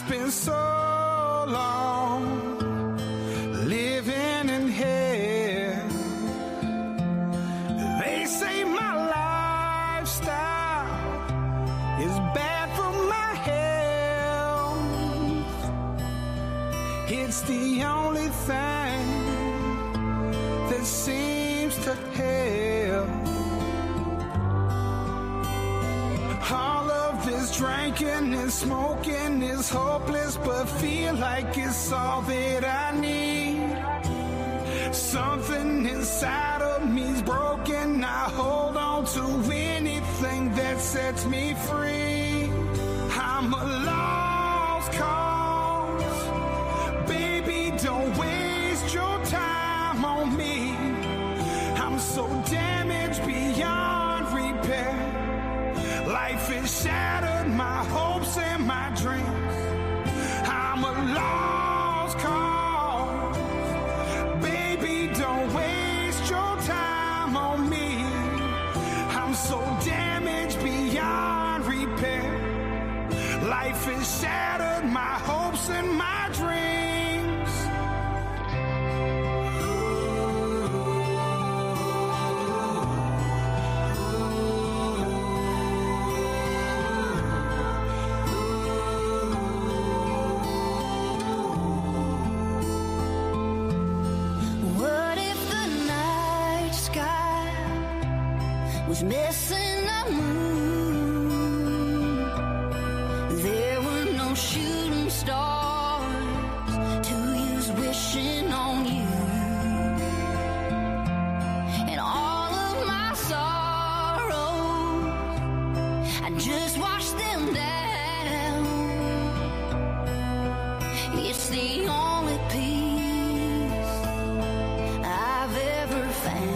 spent so long living in hell. They say my lifestyle is bad for my health. It's the only thing that seems to help. All of this drinking and smoking is hopeless, but feel like it's all that I need. Something inside of me's broken. I hold on to anything that sets me free. I'm a lost cause. Baby, don't waste your time on me. I'm so damaged beyond repair. Life has shattered my hopes and my dreams. I'm a lost cause. Baby, don't waste your time on me. I'm so damaged beyond repair. Life has shattered my hopes and my dreams. Was missing a moon. There were no shooting stars to use wishing on you. And all of my sorrows, I just washed them down. It's the only peace I've ever found.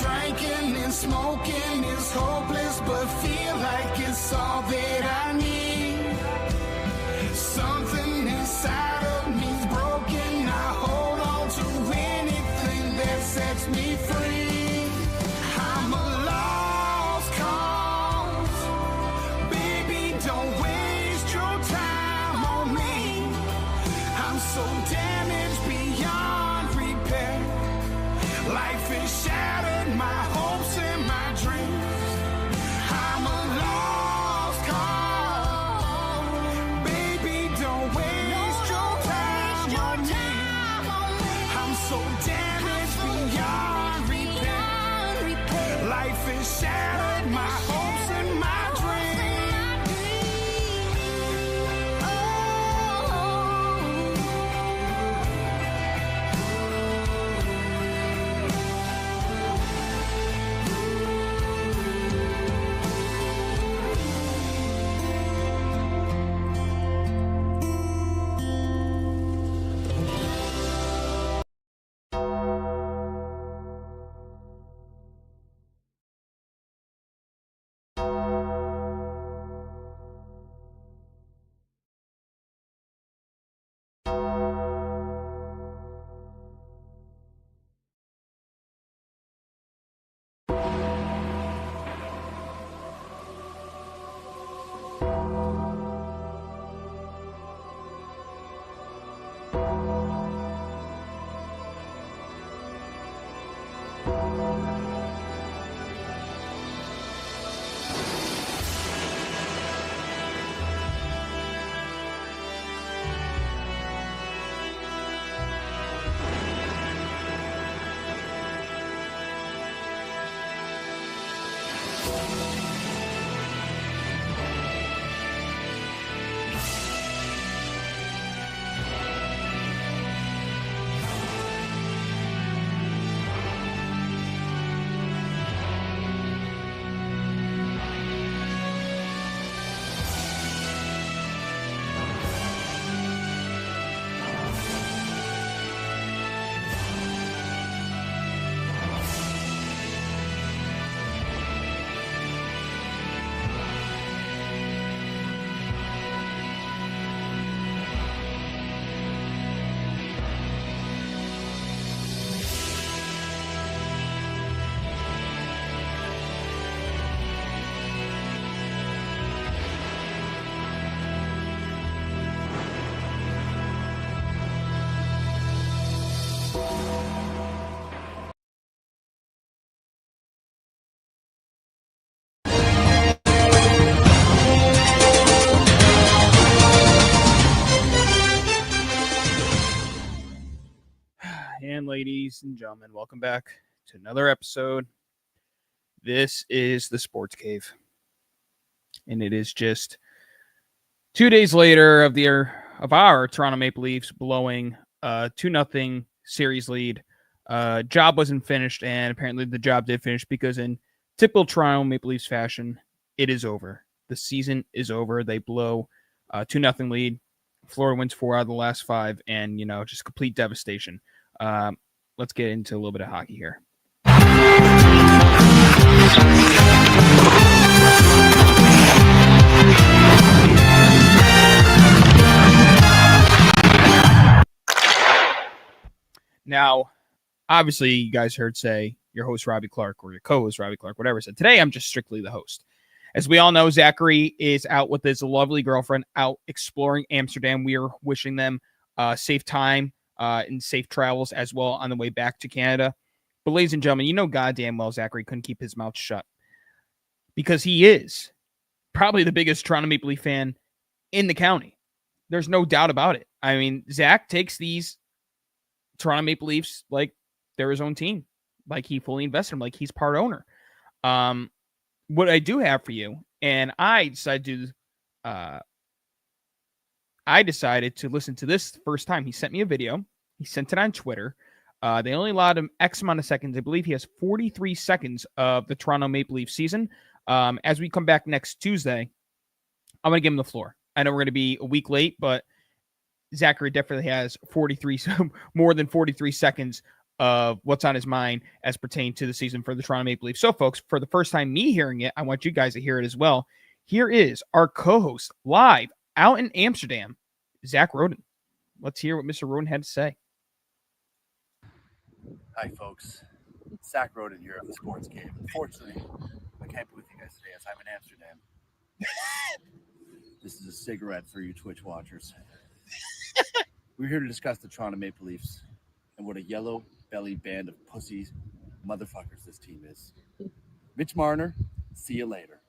Drinking and smoking is hopeless, but feel like it's all that I need. Something inside of me's broken. I hold on to anything that sets me free. I'm a lost cause. Baby, don't waste your time on me. I'm so damaged beyond repair. Life is shattered, my hopes and my dreams. I'm a lost cause. Baby, don't waste your time on me. I'm so damaged beyond repair. Life is shattered, my hopes and my dreams. And ladies and gentlemen, welcome back to another episode. This is the Sports Cave. And it is just 2 days later of our Toronto Maple Leafs blowing a 2-0 series lead. Job wasn't finished, and apparently the job did finish because in typical Toronto Maple Leafs fashion, it is over. The season is over. They blow a 2-0 lead. Florida wins 4 out of the last 5, and, just complete devastation. Let's get into a little bit of hockey here. Now, obviously, you guys heard say your host, Robbie Clark, or your co-host, Robbie Clark, whatever said. Today, I'm just strictly the host. As we all know, Zachary is out with his lovely girlfriend out exploring Amsterdam. We are wishing them safe time and safe travels as well on the way back to Canada. But ladies and gentlemen, you know goddamn well Zachary couldn't keep his mouth shut because he is probably the biggest Toronto Maple Leaf fan in the county. There's no doubt about it. I mean, Zach takes these Toronto Maple Leafs like they're his own team, like he fully invested in them, like he's part owner. What I do have for you, and I decided to listen to this first time. He sent me a video. He sent it on Twitter. They only allowed him X amount of seconds. I believe he has 43 seconds of the Toronto Maple Leaf season. As we come back next Tuesday, I'm going to give him the floor. I know we're going to be a week late, but Zachary definitely has more than 43 seconds of what's on his mind as pertained to the season for the Toronto Maple Leafs. So, folks, for the first time me hearing it, I want you guys to hear it as well. Here is our co-host live out in Amsterdam, Zach Roden. Let's hear what Mr. Roden had to say. Hi, folks. Zach Roden here of the Sports Cave. Unfortunately, I can't be with you guys today as I'm in Amsterdam. This is a cigarette for you Twitch watchers. We're here to discuss the Toronto Maple Leafs and what a yellow-bellied band of pussies motherfuckers this team is. Mitch Marner, see you later.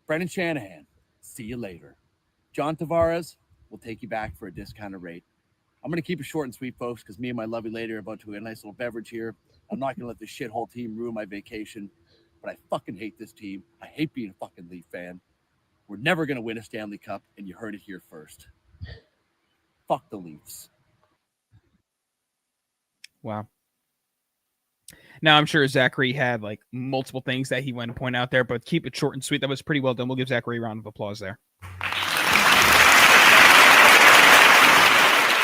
Brendan Shanahan, see you later. John Tavares, we'll take you back for a discounted rate. I'm going to keep it short and sweet, folks, because me and my lovely lady are about to get a nice little beverage here. I'm not going to let this shithole team ruin my vacation, but I fucking hate this team. I hate being a fucking Leaf fan. We're never going to win a Stanley Cup, and you heard it here first. Fuck the Leafs. Wow. Now, I'm sure Zachary had like multiple things that he wanted to point out there, but keep it short and sweet. That was pretty well done. We'll give Zachary a round of applause there.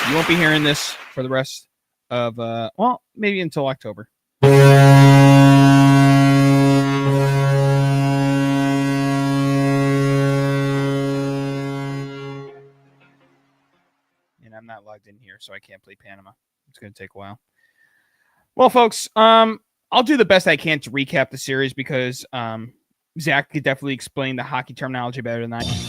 You won't be hearing this for the rest of, maybe until October. And I'm not logged in here, so I can't play Panama. It's going to take a while. Well, folks, I'll do the best I can to recap the series because Zach could definitely explain the hockey terminology better than I can.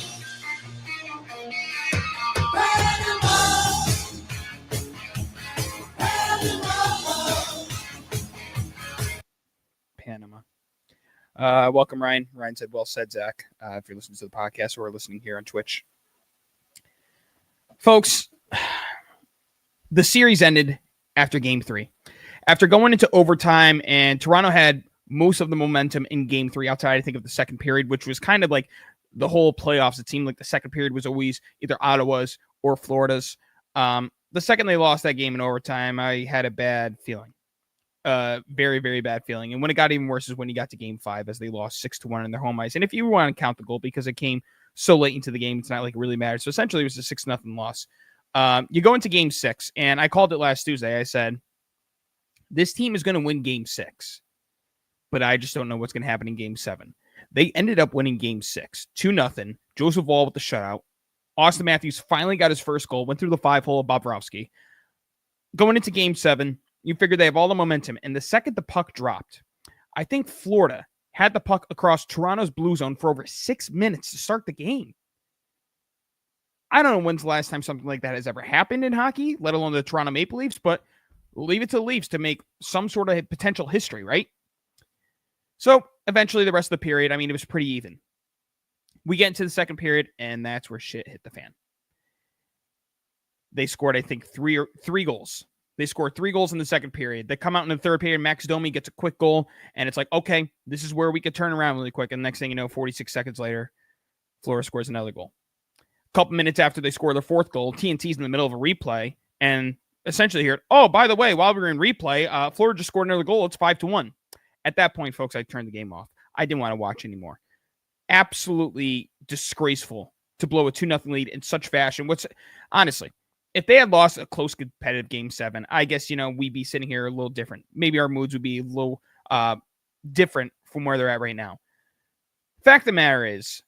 Panama. Welcome, Ryan. Ryan said, well said, Zach, if you're listening to the podcast or listening here on Twitch. Folks, the series ended after Game 3. After going into overtime, and Toronto had most of the momentum in Game 3 outside, I think, of the second period, which was kind of like the whole playoffs. It seemed like the second period was always either Ottawa's or Florida's. The second they lost that game in overtime, I had a bad feeling. Very, very bad feeling. And when it got even worse is when you got to Game 5 as they lost 6-1 in their home ice. And if you want to count the goal, because it came so late into the game, it's not like it really mattered. So essentially it was a 6-0 loss. You go into Game 6, and I called it last Tuesday. I said, this team is going to win Game 6, but I just don't know what's going to happen in Game 7. They ended up winning Game 6, 2-0. Joseph Woll with the shutout. Austin Matthews finally got his first goal, went through the 5-hole of Bobrovsky. Going into Game 7, you figure they have all the momentum, and the second the puck dropped, I think Florida had the puck across Toronto's blue zone for over 6 minutes to start the game. I don't know when's the last time something like that has ever happened in hockey, let alone the Toronto Maple Leafs, but leave it to the Leafs to make some sort of potential history, right? So eventually the rest of the period, I mean, it was pretty even. We get into the second period, and that's where shit hit the fan. They scored, I think, three goals. They score 3 goals in the second period. They come out in the third period. Max Domi gets a quick goal, and it's like, okay, this is where we could turn around really quick. And the next thing you know, 46 seconds later, Florida scores another goal. A couple minutes after they score their 4th goal, TNT's in the middle of a replay, and essentially here, oh, by the way, while we were in replay, Florida just scored another goal. It's 5-1. At that point, folks, I turned the game off. I didn't want to watch anymore. Absolutely disgraceful to blow a 2-0 lead in such fashion. Honestly, if they had lost a close competitive game 7, I guess, we'd be sitting here a little different. Maybe our moods would be a little different from where they're at right now. Fact of the matter is,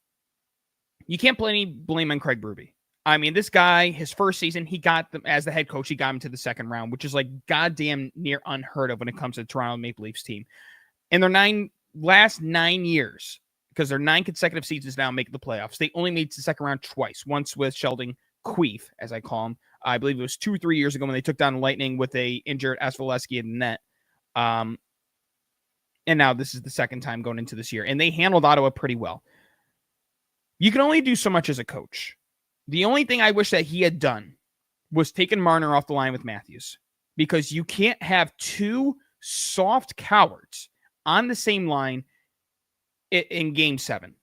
you can't put any blame on Craig Berube. I mean, this guy, his first season, he got them as the head coach. He got him to the second round, which is like goddamn near unheard of when it comes to the Toronto Maple Leafs team. In their last 9 years, because they're 9 consecutive seasons now making the playoffs, they only made the second round twice. Once with Sheldon Queef, as I call him. I believe it was 2 or 3 years ago when they took down the Lightning with a injured Asfaleski in the net. And now this is the second time going into this year. And they handled Ottawa pretty well. You can only do so much as a coach. The only thing I wish that he had done was taken Marner off the line with Matthews, because you can't have 2 soft cowards on the same line in game 7,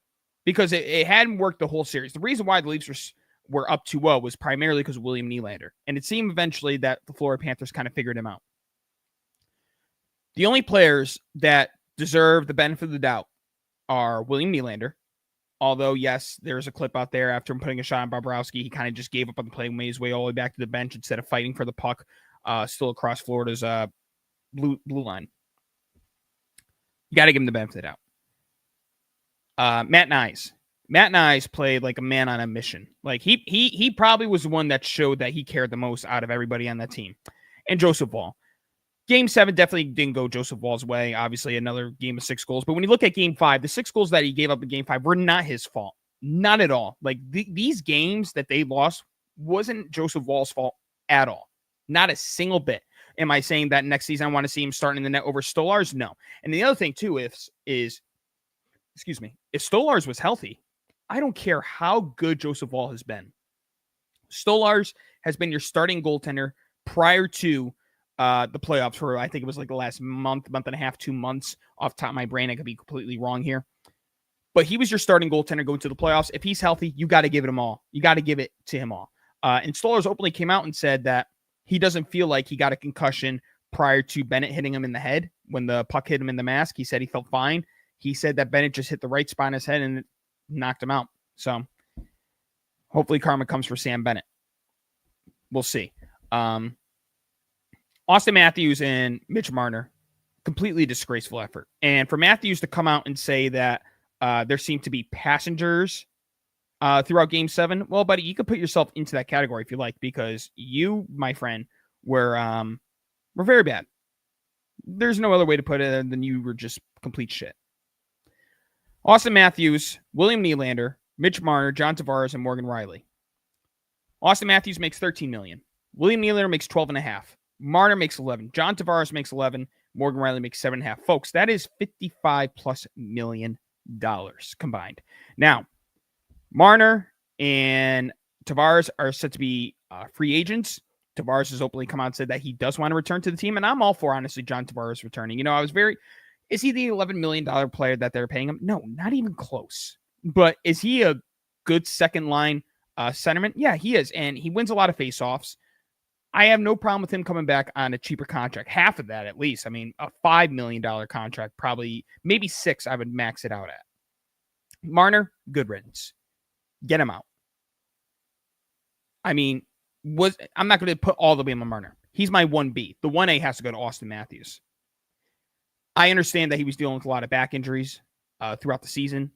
because it hadn't worked the whole series. The reason why the Leafs were up 2-0 was primarily because of William Nylander, and it seemed eventually that the Florida Panthers kind of figured him out. The only players that deserve the benefit of the doubt are William Nylander. Although, yes, there's a clip out there after him putting a shot on Bobrovsky. He kind of just gave up on the play and made his way all the way back to the bench instead of fighting for the puck still across Florida's blue line. You got to give him the benefit of the doubt. Matt Nyes. Matt Nyes played like a man on a mission. Like he probably was the one that showed that he cared the most out of everybody on that team. And Joseph Woll. Game 7 definitely didn't go Joseph Woll's way. Obviously, another game of 6 goals. But when you look at Game 5, the 6 goals that he gave up in Game 5 were not his fault. Not at all. Like, these games that they lost wasn't Joseph Woll's fault at all. Not a single bit. Am I saying that next season I want to see him starting in the net over Stolarz? No. And the other thing, too, is if Stolarz was healthy, I don't care how good Joseph Woll has been. Stolarz has been your starting goaltender prior to the playoffs for, I think it was like the last month and a half, 2 months. Off the top of my brain, I could be completely wrong here. But he was your starting goaltender going to the playoffs. If he's healthy, you got to give it him all. You got to give it to him all. And Stolarz openly came out and said that he doesn't feel like he got a concussion prior to Bennett hitting him in the head. When the puck hit him in the mask, he said he felt fine. He said that Bennett just hit the right spot in his head and it knocked him out. So hopefully karma comes for Sam Bennett. We'll see. Austin Matthews and Mitch Marner, completely disgraceful effort. And for Matthews to come out and say that there seemed to be passengers throughout Game 7, well, buddy, you could put yourself into that category if you like, because you, my friend, were very bad. There's no other way to put it than you were just complete shit. Austin Matthews, William Nylander, Mitch Marner, John Tavares, and Morgan Riley. Austin Matthews makes $13 million. William Nylander makes $12.5. Marner makes 11. John Tavares makes 11. Morgan Riley makes 7.5. Folks, that is $55+ million combined. Now, Marner and Tavares are set to be free agents. Tavares has openly come out and said that he does want to return to the team, and I'm all for, honestly, John Tavares returning. Is he the $11 million player that they're paying him? No, not even close. But is he a good second-line centerman? Yeah, he is, and he wins a lot of faceoffs. I have no problem with him coming back on a cheaper contract. Half of that, at least. I mean, a $5 million contract, probably, maybe $6 million, I would max it out at. Marner, good riddance. Get him out. I mean, I'm not going to put all the blame on Marner. He's my 1B. The 1A has to go to Austin Matthews. I understand that he was dealing with a lot of back injuries throughout the season.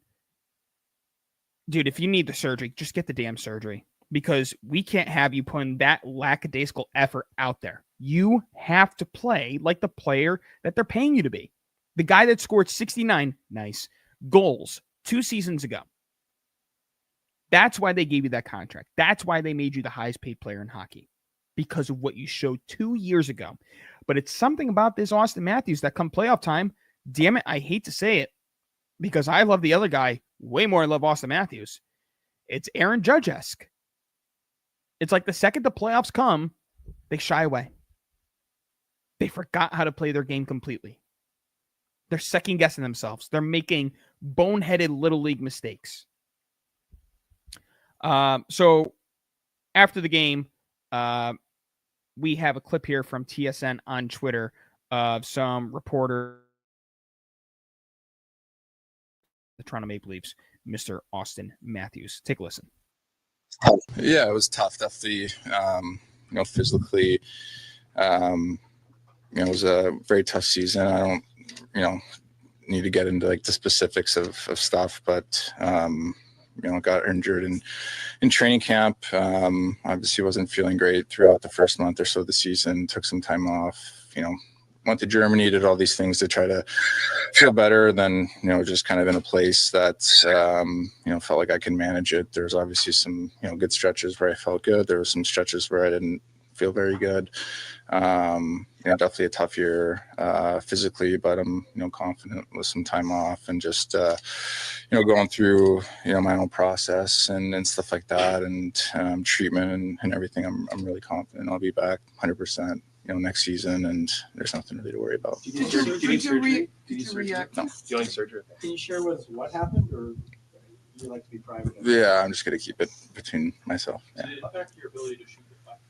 Dude, if you need the surgery, just get the damn surgery. Because we can't have you putting that lackadaisical effort out there. You have to play like the player that they're paying you to be. The guy that scored 69 goals 2 seasons ago. That's why they gave you that contract. That's why they made you the highest paid player in hockey. Because of what you showed 2 years ago. But it's something about this Austin Matthews that come playoff time, damn it, I hate to say it, because I love the other guy way more than I love Austin Matthews. It's Aaron Judge-esque. It's like the second the playoffs come, they shy away. They forgot how to play their game completely. They're second guessing themselves. They're making boneheaded little league mistakes. So after the game, we have a clip here from TSN on Twitter of some reporter, the Toronto Maple Leafs, Mr. Austin Matthews. Take a listen. Yeah, it was tough. Definitely, physically, it was a very tough season. I don't, need to get into like the specifics of stuff, but, got injured in training camp. Obviously wasn't feeling great throughout the first month or so of the season, took some time off, went to Germany, did all these things to try to feel better. Then, just kind of in a place that, felt like I could manage it. There's obviously some, good stretches where I felt good. There were some stretches where I didn't feel very good. Definitely a tough year physically, but I'm, confident with some time off and just, going through, my own process and stuff like that and treatment and everything. I'm really confident I'll be back 100%, next season, and there's nothing really to worry about. Did you react? No. Feeling surgery? Can you share with us what happened, or you like to be private? Yeah, I'm just going to keep it between myself. Yeah. Did it affect your ability to shoot the puck?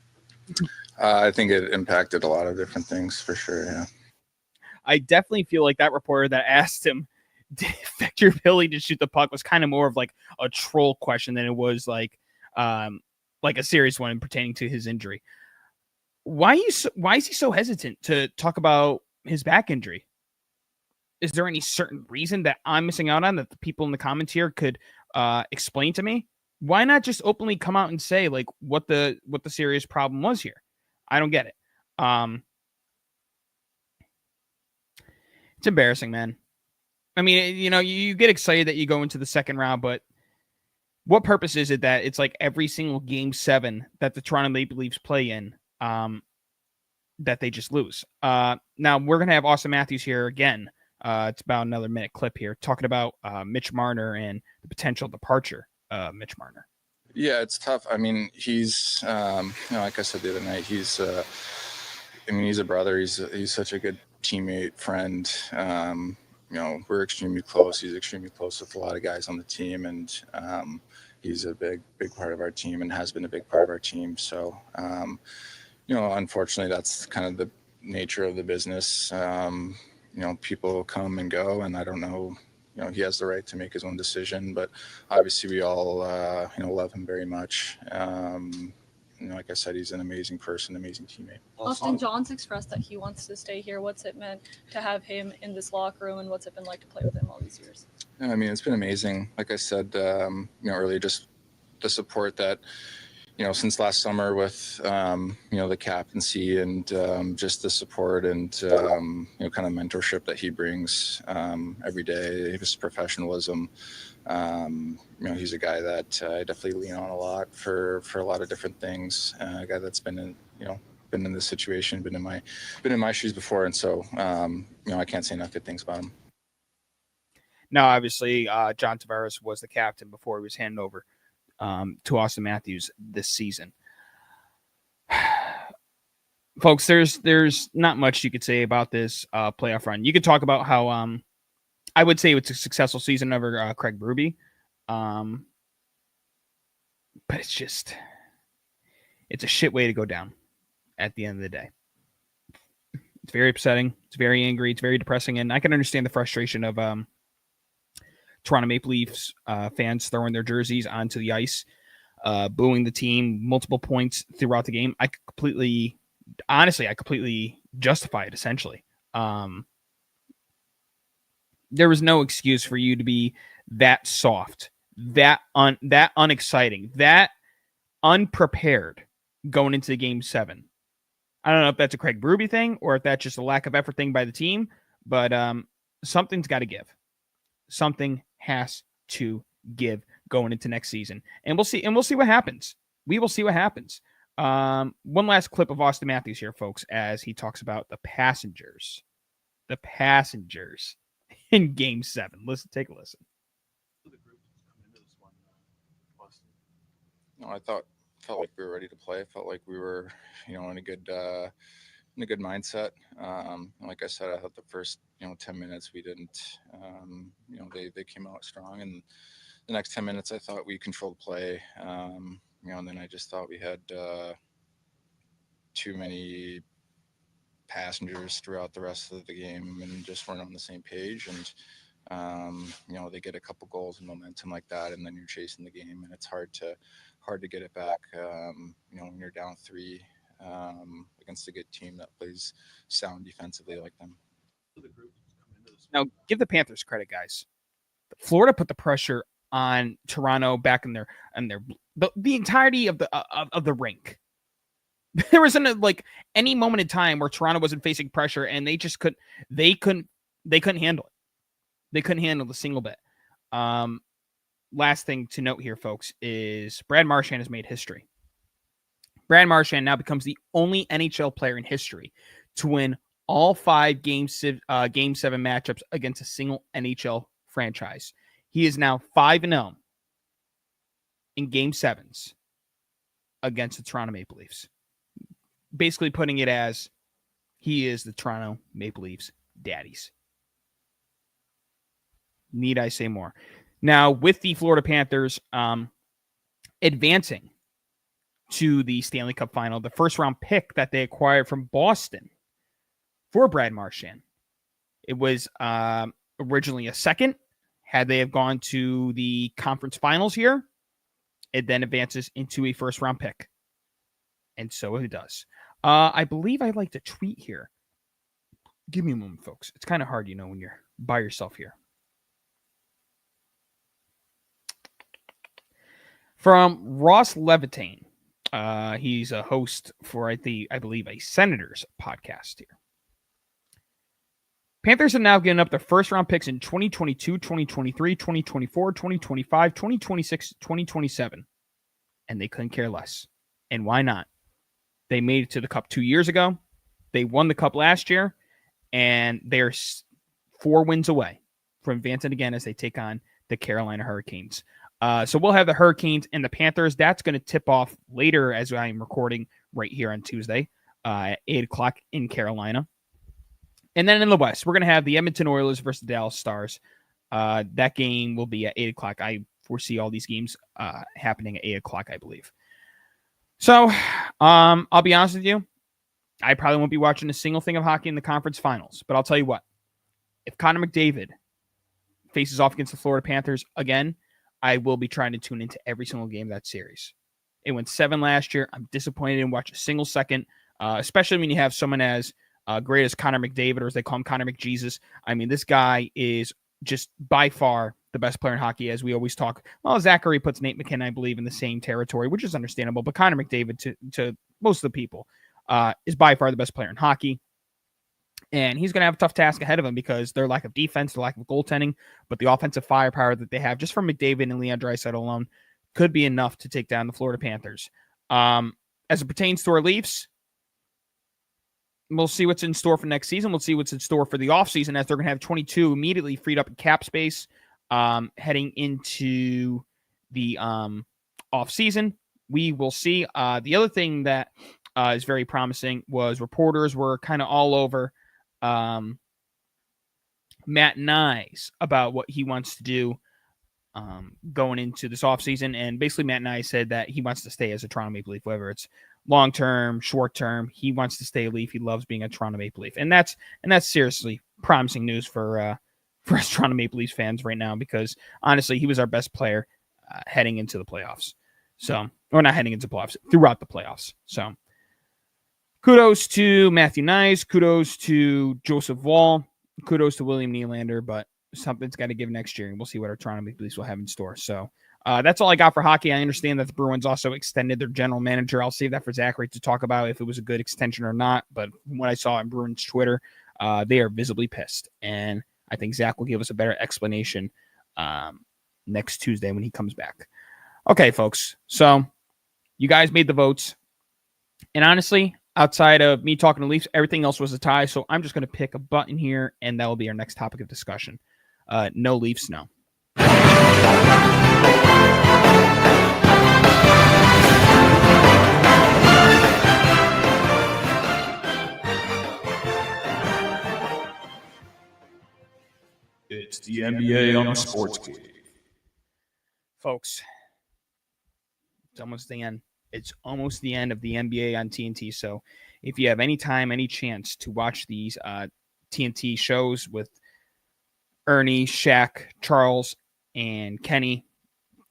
I think it impacted a lot of different things for sure. Yeah. I definitely feel like that reporter that asked him, did it affect your ability to shoot the puck, was kind of more of like a troll question than it was like a serious one pertaining to his injury. Why is he so hesitant to talk about his back injury? Is there any certain reason that I'm missing out on that the people in the comments here could explain to me? Why not just openly come out and say like what the serious problem was here? I don't get it. It's embarrassing, man. I mean, you get excited that you go into the second round, but what purpose is it that it's like every single game 7 that the Toronto Maple Leafs play in, that they just lose? Now we're going to have Austin Matthews here again. It's about another minute clip here talking about Mitch Marner and the potential departure of Mitch Marner. Yeah, it's tough. I mean, he's, like I said the other night, he's a brother. He's such a good teammate, friend. We're extremely close. He's extremely close with a lot of guys on the team, and he's a big part of our team and has been a big part of our team. So, unfortunately, that's kind of the nature of the business. People come and go, and I don't know. He has the right to make his own decision, but obviously we all, love him very much. Like I said, he's an amazing person, amazing teammate. Austin, John's expressed that he wants to stay here. What's it meant to have him in this locker room, and what's it been like to play with him all these years? Yeah, I mean, it's been amazing. Like I said, earlier, just the support that, since last summer with, the captaincy and just the support and, kind of mentorship that he brings every day, his professionalism. He's a guy that I definitely lean on a lot for a lot of different things. A guy that's been in this situation, been in my shoes before. And so, I can't say enough good things about him. Now, obviously, John Tavares was the captain before he was handed over to Austin Matthews this season. Folks, there's not much you could say about this playoff run. You could talk about how I would say it's a successful season over Craig Berube, but it's a shit way to go down at the end of the day. It's very upsetting. It's very angry. It's very depressing, and I can understand the frustration of Toronto Maple Leafs fans throwing their jerseys onto the ice, booing the team multiple points throughout the game. I completely justify it, essentially. There was no excuse for you to be that soft, that unexciting, that unprepared going into Game 7. I don't know if that's a Craig Berube thing or if that's just a lack of effort thing by the team, but something's got to give. Something has to give going into next season, and we'll see what happens. We will see what happens. One last clip of Austin Matthews here, folks, as he talks about the passengers in Game 7. Take a listen. No, I felt like we were ready to play. I felt like we were, in a good in a good mindset. Like I said, I thought the first 10 minutes we didn't. They came out strong, and the next 10 minutes I thought we controlled play. And then I just thought we had too many passengers throughout the rest of the game and just weren't on the same page. And they get a couple goals and momentum like that, and then you're chasing the game, and it's hard to get it back. When you're down 3 against a good team that plays sound defensively like them. Now, give the Panthers credit, guys. Florida put the pressure on Toronto back in their the entirety of the rink. There wasn't any moment in time where Toronto wasn't facing pressure, and they just couldn't handle it. They couldn't handle the single bit. Last thing to note here, folks, is Brad Marchand has made history. Brad Marchand now becomes the only NHL player in history to win all 5 Game 7 matchups against a single NHL franchise. He is now 5-0 in Game 7s against the Toronto Maple Leafs. Basically putting it as he is the Toronto Maple Leafs daddies. Need I say more? Now, with the Florida Panthers advancing to the Stanley Cup final, the first-round pick that they acquired from Boston for Brad Marchand, it was originally a second. Had they have gone to the conference finals here, it then advances into a first-round pick. And so it does. I believe I'd like to tweet here. Give me a moment, folks. It's kind of hard, when you're by yourself here. From Ross Levitain. He's a host for, I believe, a Senators podcast here. Panthers have now given up their first-round picks in 2022, 2023, 2024, 2025, 2026, 2027. And they couldn't care less. And why not? They made it to the Cup 2 years ago. They won the Cup last year. And they're 4 wins away from advancing again as they take on the Carolina Hurricanes. So we'll have the Hurricanes and the Panthers. That's going to tip off later as I am recording right here on Tuesday at 8 o'clock in Carolina. And then in the West, we're going to have the Edmonton Oilers versus the Dallas Stars. That game will be at 8 o'clock. I foresee all these games happening at 8 o'clock, I believe. So I'll be honest with you. I probably won't be watching a single thing of hockey in the conference finals. But I'll tell you what. If Connor McDavid faces off against the Florida Panthers again, I will be trying to tune into every single game of that series. It went 7 last year. I'm disappointed in watch a single second, especially when you have someone as great as Connor McDavid, or as they call him, Connor McJesus. I mean, this guy is just by far the best player in hockey, as we always talk. Well, Zachary puts Nate McKinnon, I believe, in the same territory, which is understandable. But Connor McDavid, to most of the people, is by far the best player in hockey. And he's going to have a tough task ahead of him because their lack of defense, their lack of goaltending, but the offensive firepower that they have just from McDavid and Leon Draisaitl alone could be enough to take down the Florida Panthers. As it pertains to our Leafs, we'll see what's in store for next season. We'll see what's in store for the offseason, as they're going to have 22 immediately freed up in cap space heading into the offseason. We will see. The other thing that is very promising was reporters were kind of all over Matt Nyes about what he wants to do going into this offseason. And basically Matt Nyes said that he wants to stay as a Toronto Maple Leaf, whether it's long-term, short-term. He wants to stay a Leaf. He loves being a Toronto Maple Leaf. And that's seriously promising news for us Toronto Maple Leafs fans right now, because honestly, he was our best player heading into the playoffs. So, or not heading into playoffs, throughout the playoffs. So, kudos to Matthew Nyes. Kudos to Joseph Wall. Kudos to William Nylander. But something's got to give next year, and we'll see what our Toronto Maple Leafs will have in store. So, that's all I got for hockey. I understand that the Bruins also extended their general manager. I'll save that for Zachary to talk about if it was a good extension or not. But from what I saw on Bruins Twitter, they are visibly pissed. And I think Zach will give us a better explanation next Tuesday when he comes back. Okay, folks. So you guys made the votes. And honestly, outside of me talking to Leafs, everything else was a tie. So I'm just going to pick a button here, and that will be our next topic of discussion. No Leafs, no. It's the NBA on the Sports Cave. Folks, it's almost the end. It's almost the end of the NBA on TNT. So if you have any time, any chance to watch these TNT shows with Ernie, Shaq, Charles, and Kenny,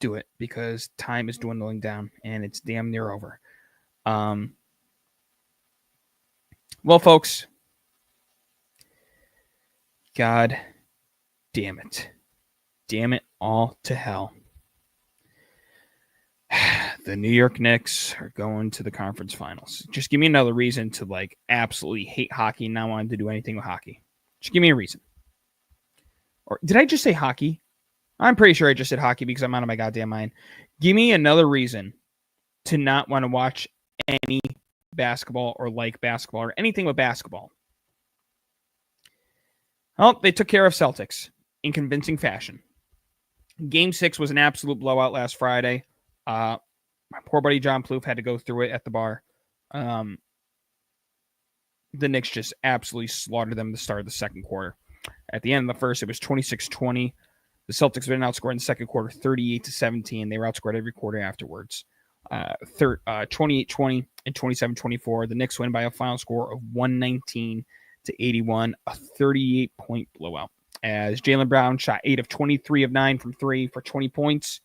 do it because time is dwindling down and it's damn near over. Well, folks, God damn it. Damn it all to hell. The New York Knicks are going to the conference finals. Just give me another reason to like absolutely hate hockey and not want to do anything with hockey. Just give me a reason. Or did I just say hockey? I'm pretty sure I just said hockey because I'm out of my goddamn mind. Give me another reason to not want to watch any basketball or like basketball or anything with basketball. Well, they took care of Celtics in convincing fashion. Game 6 was an absolute blowout last Friday. My poor buddy John Plouffe had to go through it at the bar. The Knicks just absolutely slaughtered them at the start of the second quarter. At the end of the first, it was 26-20. The Celtics have been outscored in the second quarter 38-17. They were outscored every quarter afterwards. 28-20 and 27-24. The Knicks win by a final score of 119-81, a 38-point blowout. As Jaylen Brown shot 8 of 23 of 9 from 3 for 20 points.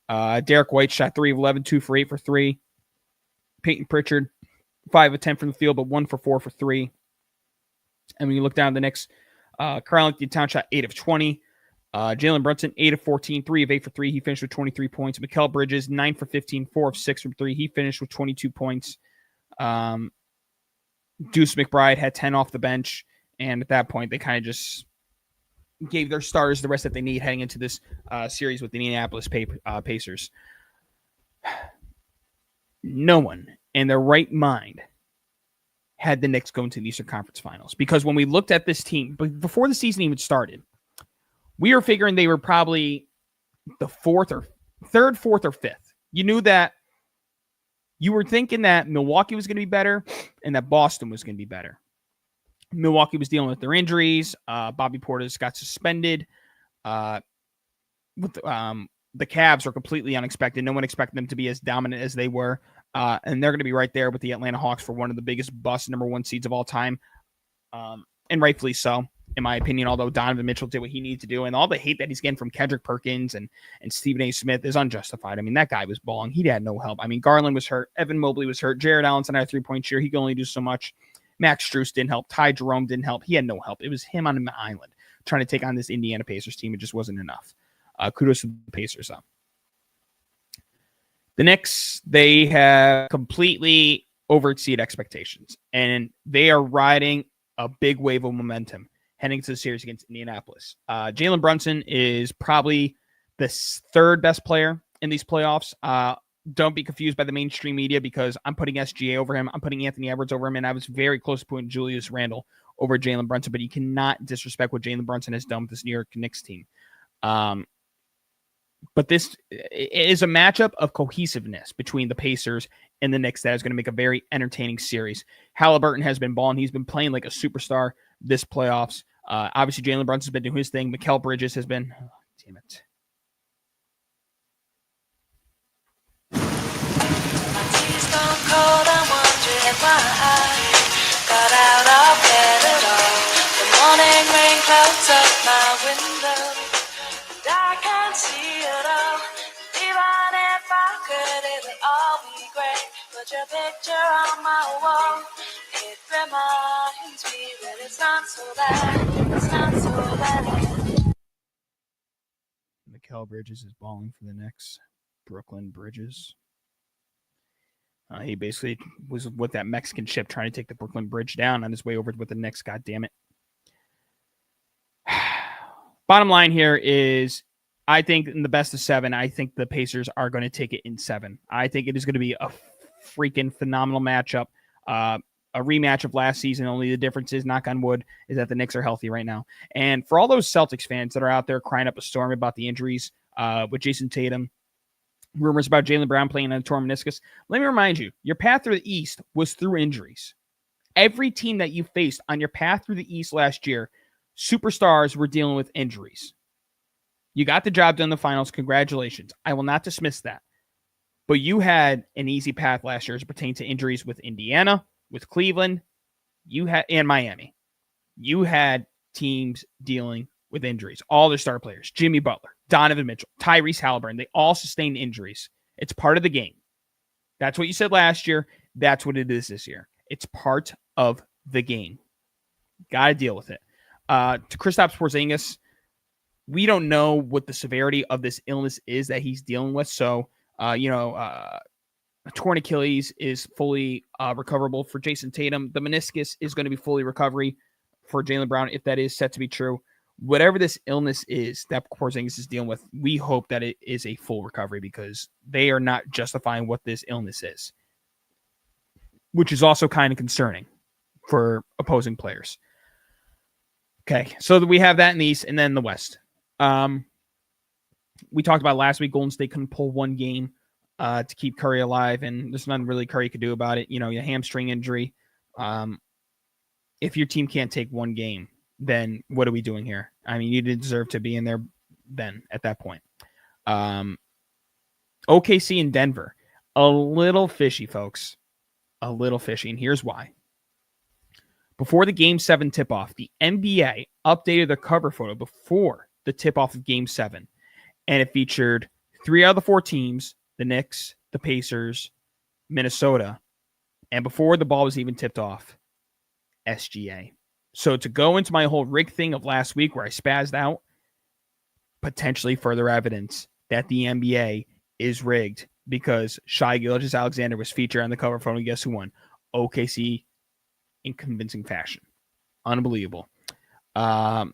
Derek White shot 3 of 11, 2 for 8 for 3. Peyton Pritchard, 5 of 10 from the field, but 1 for 4 for 3. And when you look down the Knicks, Karl-Anthony Towns shot 8 of 20. Jalen Brunson, 8 of 14, 3 of 8 for 3. He finished with 23 points. Mikal Bridges, 9 for 15, 4 of 6 from 3. He finished with 22 points. Deuce McBride had 10 off the bench. And at that point, they kind of just gave their starters the rest that they need heading into this series with the Indianapolis Pacers. No one in their right mind had the Knicks go into the Eastern Conference Finals. Because when we looked at this team, before the season even started, we were figuring they were probably the fourth or fifth. You knew that you were thinking that Milwaukee was going to be better and that Boston was going to be better. Milwaukee was dealing with their injuries. Bobby Portis got suspended. The Cavs were completely unexpected. No one expected them to be as dominant as they were. And they're going to be right there with the Atlanta Hawks for one of the biggest bust number 1 seeds of all time. And rightfully so, in my opinion, although Donovan Mitchell did what he needed to do. And all the hate that he's getting from Kendrick Perkins and Stephen A. Smith is unjustified. I mean, that guy was balling. He had no help. I mean, Garland was hurt. Evan Mobley was hurt. Jared Allenson had a 3-point shooter. He could only do so much. Max Strus didn't help. Ty Jerome didn't help. He had no help. It was him on an island trying to take on this Indiana Pacers team. It just wasn't enough. Kudos to the Pacers, though. The Knicks, they have completely overexceeded expectations, and they are riding a big wave of momentum heading to the series against Indianapolis. Jalen Brunson is probably the third best player in these playoffs. Don't be confused by the mainstream media because I'm putting SGA over him. I'm putting Anthony Edwards over him, and I was very close to putting Julius Randle over Jalen Brunson, but you cannot disrespect what Jalen Brunson has done with this New York Knicks team. But this is a matchup of cohesiveness between the Pacers and the Knicks that is going to make a very entertaining series. Halliburton has been balling. He's been playing like a superstar this playoffs. Obviously, Jalen Brunson's been doing his thing. Mikal Bridges has been... Oh, damn it. Cold, I'm wondering why I got out of bed at all. The morning rain clouds up my window, and I can't see it all. Even if I could, it would all be great. Put your picture on my wall. It reminds me that it's not so bad. It's not so bad. Mikal Bridges is balling for the Knicks. Brooklyn Bridges. He basically was with that Mexican ship trying to take the Brooklyn Bridge down on his way over with the Knicks. God damn it. Bottom line here is I think in the best of 7, I think the Pacers are going to take it in 7. I think it is going to be a freaking phenomenal matchup. A rematch of last season. Only the difference is, knock on wood, is that the Knicks are healthy right now. And for all those Celtics fans that are out there crying up a storm about the injuries with Jason Tatum, rumors about Jaylen Brown playing on a torn meniscus. Let me remind you, your path through the East was through injuries. Every team that you faced on your path through the East last year, superstars were dealing with injuries. You got the job done in the finals. Congratulations. I will not dismiss that. But you had an easy path last year as it pertained to injuries with Indiana, with Cleveland, and Miami. You had teams dealing with injuries. All their star players, Jimmy Butler, Donovan Mitchell, Tyrese Halliburton, they all sustained injuries. It's part of the game. That's what you said last year. That's what it is this year. It's part of the game. Got to deal with it. To Kristaps Porzingis, we don't know what the severity of this illness is that he's dealing with. So, a torn Achilles is fully recoverable for Jason Tatum. The meniscus is going to be fully recovery for Jaylen Brown, if that is set to be true. Whatever this illness is that Porzingis is dealing with, we hope that it is a full recovery because they are not justifying what this illness is, which is also kind of concerning for opposing players. Okay, so we have that in the East and then the West. We talked about last week, Golden State couldn't pull one game to keep Curry alive, and there's nothing really Curry could do about it. Your hamstring injury. If your team can't take one game, then what are we doing here? I mean, you didn't deserve to be in there then at that point. OKC and Denver, a little fishy, folks. A little fishy, and here's why. Before the Game 7 tip-off, the NBA updated their cover photo before the tip-off of Game 7, and it featured 3 out of the 4 teams, the Knicks, the Pacers, Minnesota, and before the ball was even tipped off, SGA. So to go into my whole rig thing of last week where I spazzed out, potentially further evidence that the NBA is rigged because Shai Gilgeous-Alexander was featured on the cover photo. Guess who won? OKC in convincing fashion. Unbelievable. Now,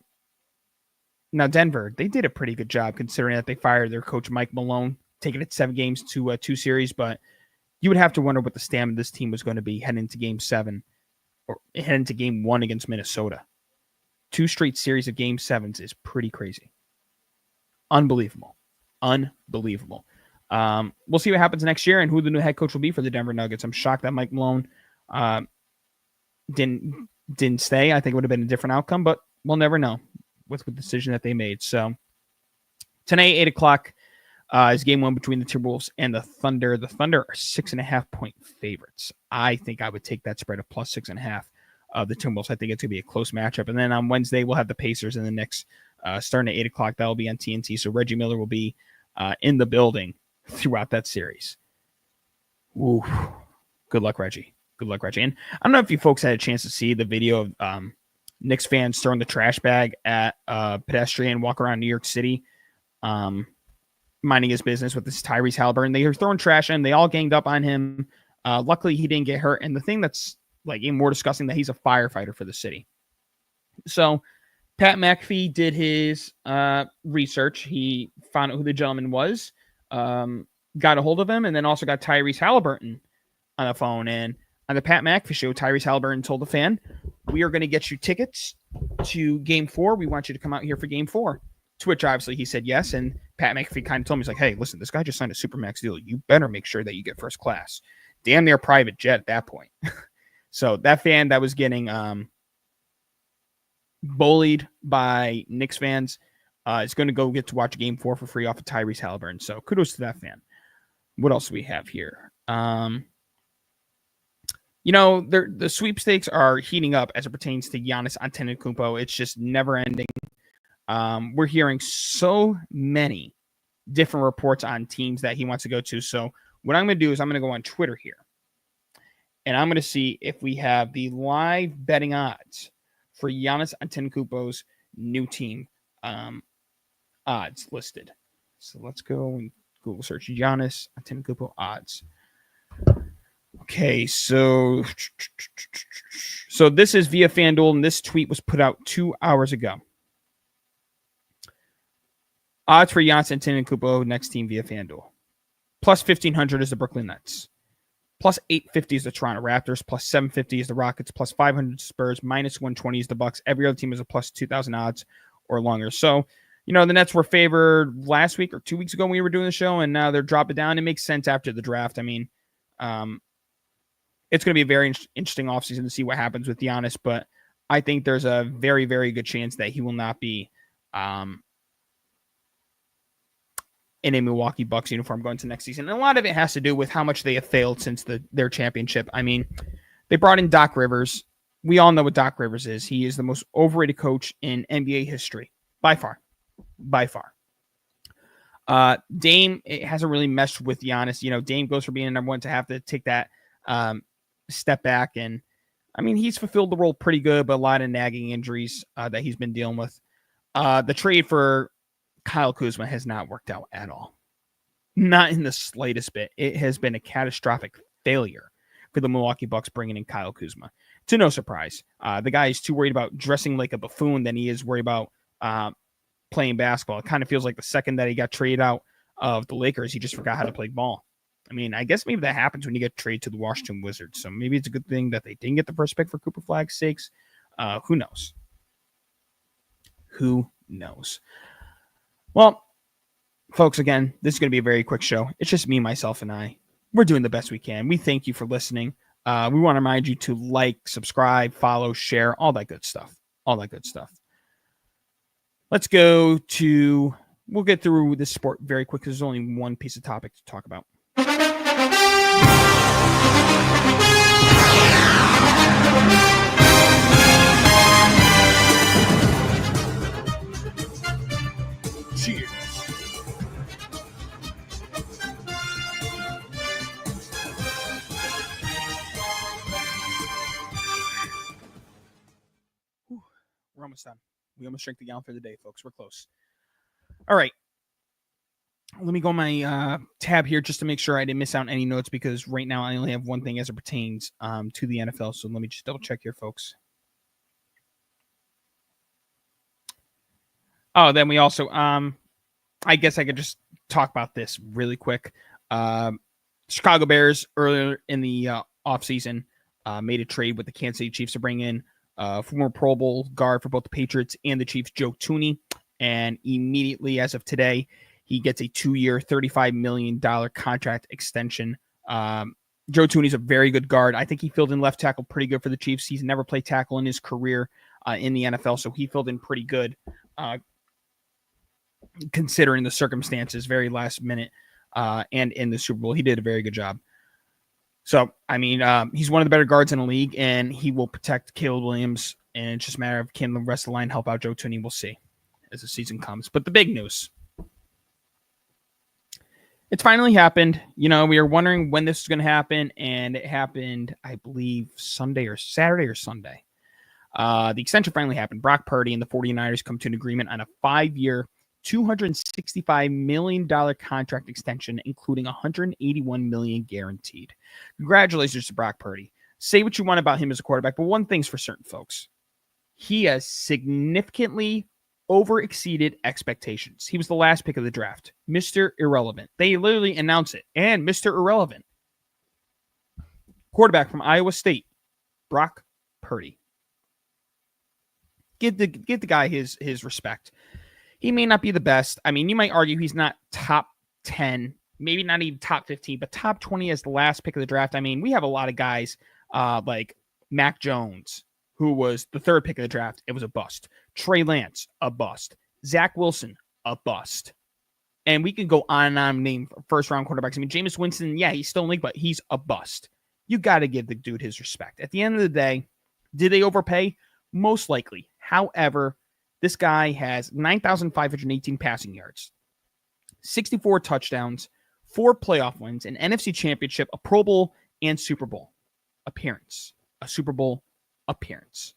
Denver, they did a pretty good job considering that they fired their coach, Mike Malone, taking it 7 games to 2 series, but you would have to wonder what the stamina of this team was going to be heading into Game 7 or heading into Game 1 against Minnesota. 2 straight series of Game 7s is pretty crazy. Unbelievable. Unbelievable. We'll see what happens next year and who the new head coach will be for the Denver Nuggets. I'm shocked that Mike Malone didn't stay. I think it would have been a different outcome, but we'll never know with the decision that they made. So tonight, 8 o'clock, is Game 1 between the Timberwolves and the Thunder. The Thunder are 6.5-point favorites. I think I would take that spread of plus 6.5 of the Timberwolves. I think it's going to be a close matchup. And then on Wednesday, we'll have the Pacers and the Knicks starting at 8 o'clock. That will be on TNT. So Reggie Miller will be in the building throughout that series. Ooh, good luck, Reggie. Good luck, Reggie. And I don't know if you folks had a chance to see the video of Knicks fans throwing the trash bag at a pedestrian walk around New York City, minding his business with this Tyrese Halliburton. They were throwing trash at him. They all ganged up on him. Luckily, he didn't get hurt. And the thing that's like even more disgusting, that he's a firefighter for the city. So Pat McAfee did his research. He found out who the gentleman was, got a hold of him, and then also got Tyrese Halliburton on the phone. And on the Pat McAfee show, Tyrese Halliburton told the fan, "We are going to get you tickets to Game 4. We want you to come out here for Game 4. To which obviously he said yes. And Pat McAfee kind of told me, he's like, "Hey, listen, this guy just signed a Supermax deal. You better make sure that you get first class." Damn near private jet at that point. So that fan that was getting bullied by Knicks fans is going to go get to watch Game 4 for free off of Tyrese Halliburton. So kudos to that fan. What else do we have here? The sweepstakes are heating up as it pertains to Giannis Antetokounmpo. It's just never ending. We're hearing so many different reports on teams that he wants to go to. So what I'm going to do is I'm going to go on Twitter here, and I'm going to see if we have the live betting odds for Giannis Antetokounmpo's new team odds listed. So let's go and Google search Giannis Antetokounmpo odds. Okay, so this is via FanDuel, and this tweet was put out 2 hours ago. Odds for Giannis Antetokounmpo next team via FanDuel. Plus 1,500 is the Brooklyn Nets. Plus 850 is the Toronto Raptors. Plus 750 is the Rockets. Plus 500 Spurs. Minus 120 is the Bucks. Every other team is a plus 2,000 odds or longer. So, the Nets were favored last week or 2 weeks ago when we were doing the show, and now they're dropping down. It makes sense after the draft. I mean, it's going to be a very interesting offseason to see what happens with Giannis, but I think there's a very, very good chance that he will not be in a Milwaukee Bucks uniform going to next season. And a lot of it has to do with how much they have failed since their championship. I mean, they brought in Doc Rivers. We all know what Doc Rivers is. He is the most overrated coach in NBA history, by far. By far. Dame, it hasn't really meshed with Giannis. You know, Dame goes from being a number one to have to take that step back. And, I mean, he's fulfilled the role pretty good, but a lot of nagging injuries that he's been dealing with. The trade for Kyle Kuzma has not worked out at all. Not in the slightest bit. It has been a catastrophic failure for the Milwaukee Bucks bringing in Kyle Kuzma. To no surprise. The guy is too worried about dressing like a buffoon than he is worried about playing basketball. It kind of feels like the second that he got traded out of the Lakers, he just forgot how to play ball. I mean, I guess maybe that happens when you get traded to the Washington Wizards. So maybe it's a good thing that they didn't get the first pick for Cooper Flagg's sakes. Who knows? Who knows? Well, folks, again, this is going to be a very quick show. It's just me, myself, and I. We're doing the best we can. We thank you for listening. We want to remind you to like, subscribe, follow, share, all that good stuff. All that good stuff. Let's go to, we'll get through this sport very quick because there's only one piece of topic to talk about. Cheers. We're almost done. We almost drank the gallon for the day, folks. We're close. All right. Let me go on my tab here just to make sure I didn't miss out on any notes because right now I only have one thing as it pertains to the NFL. So let me just double check here, folks. Oh, then we also, I guess I could just talk about this really quick. Chicago Bears earlier in the offseason made a trade with the Kansas City Chiefs to bring in former Pro Bowl guard for both the Patriots and the Chiefs, Joe Thuney. And immediately, as of today, he gets a 2-year, $35 million contract extension. Joe Thuney's a very good guard. I think he filled in left tackle pretty good for the Chiefs. He's never played tackle in his career in the NFL, so he filled in pretty good considering the circumstances, very last minute, and in the Super Bowl. He did a very good job. So, I mean, he's one of the better guards in the league, and he will protect Caleb Williams, and it's just a matter of can the rest of the line help out Joe Thuney. We'll see as the season comes. But the big news. It's finally happened. You know, we were wondering when this was going to happen, and it happened, I believe, Saturday or Sunday. The extension finally happened. Brock Purdy and the 49ers come to an agreement on a 5-year, $265 million contract extension, including $181 million guaranteed. Congratulations to Brock Purdy. Say what you want about him as a quarterback, but one thing's for certain, folks. He has significantly over-exceeded expectations. He was the last pick of the draft. Mr. Irrelevant. They literally announce it. And Mr. Irrelevant. Quarterback from Iowa State, Brock Purdy. Give the guy his respect. He may not be the best. I mean, you might argue he's not top 10, maybe not even top 15, but top 20 as the last pick of the draft. I mean, we have a lot of guys like Mac Jones, who was the third pick of the draft. It was a bust. Trey Lance, a bust. Zach Wilson, a bust. And we can go on and on name first-round quarterbacks. I mean, Jameis Winston, yeah, he's still in the league, but he's a bust. You got to give the dude his respect. At the end of the day, did they overpay? Most likely. However, this guy has 9,518 passing yards, 64 touchdowns, 4 playoff wins, an NFC championship, a Pro Bowl, and Super Bowl appearance. A Super Bowl appearance.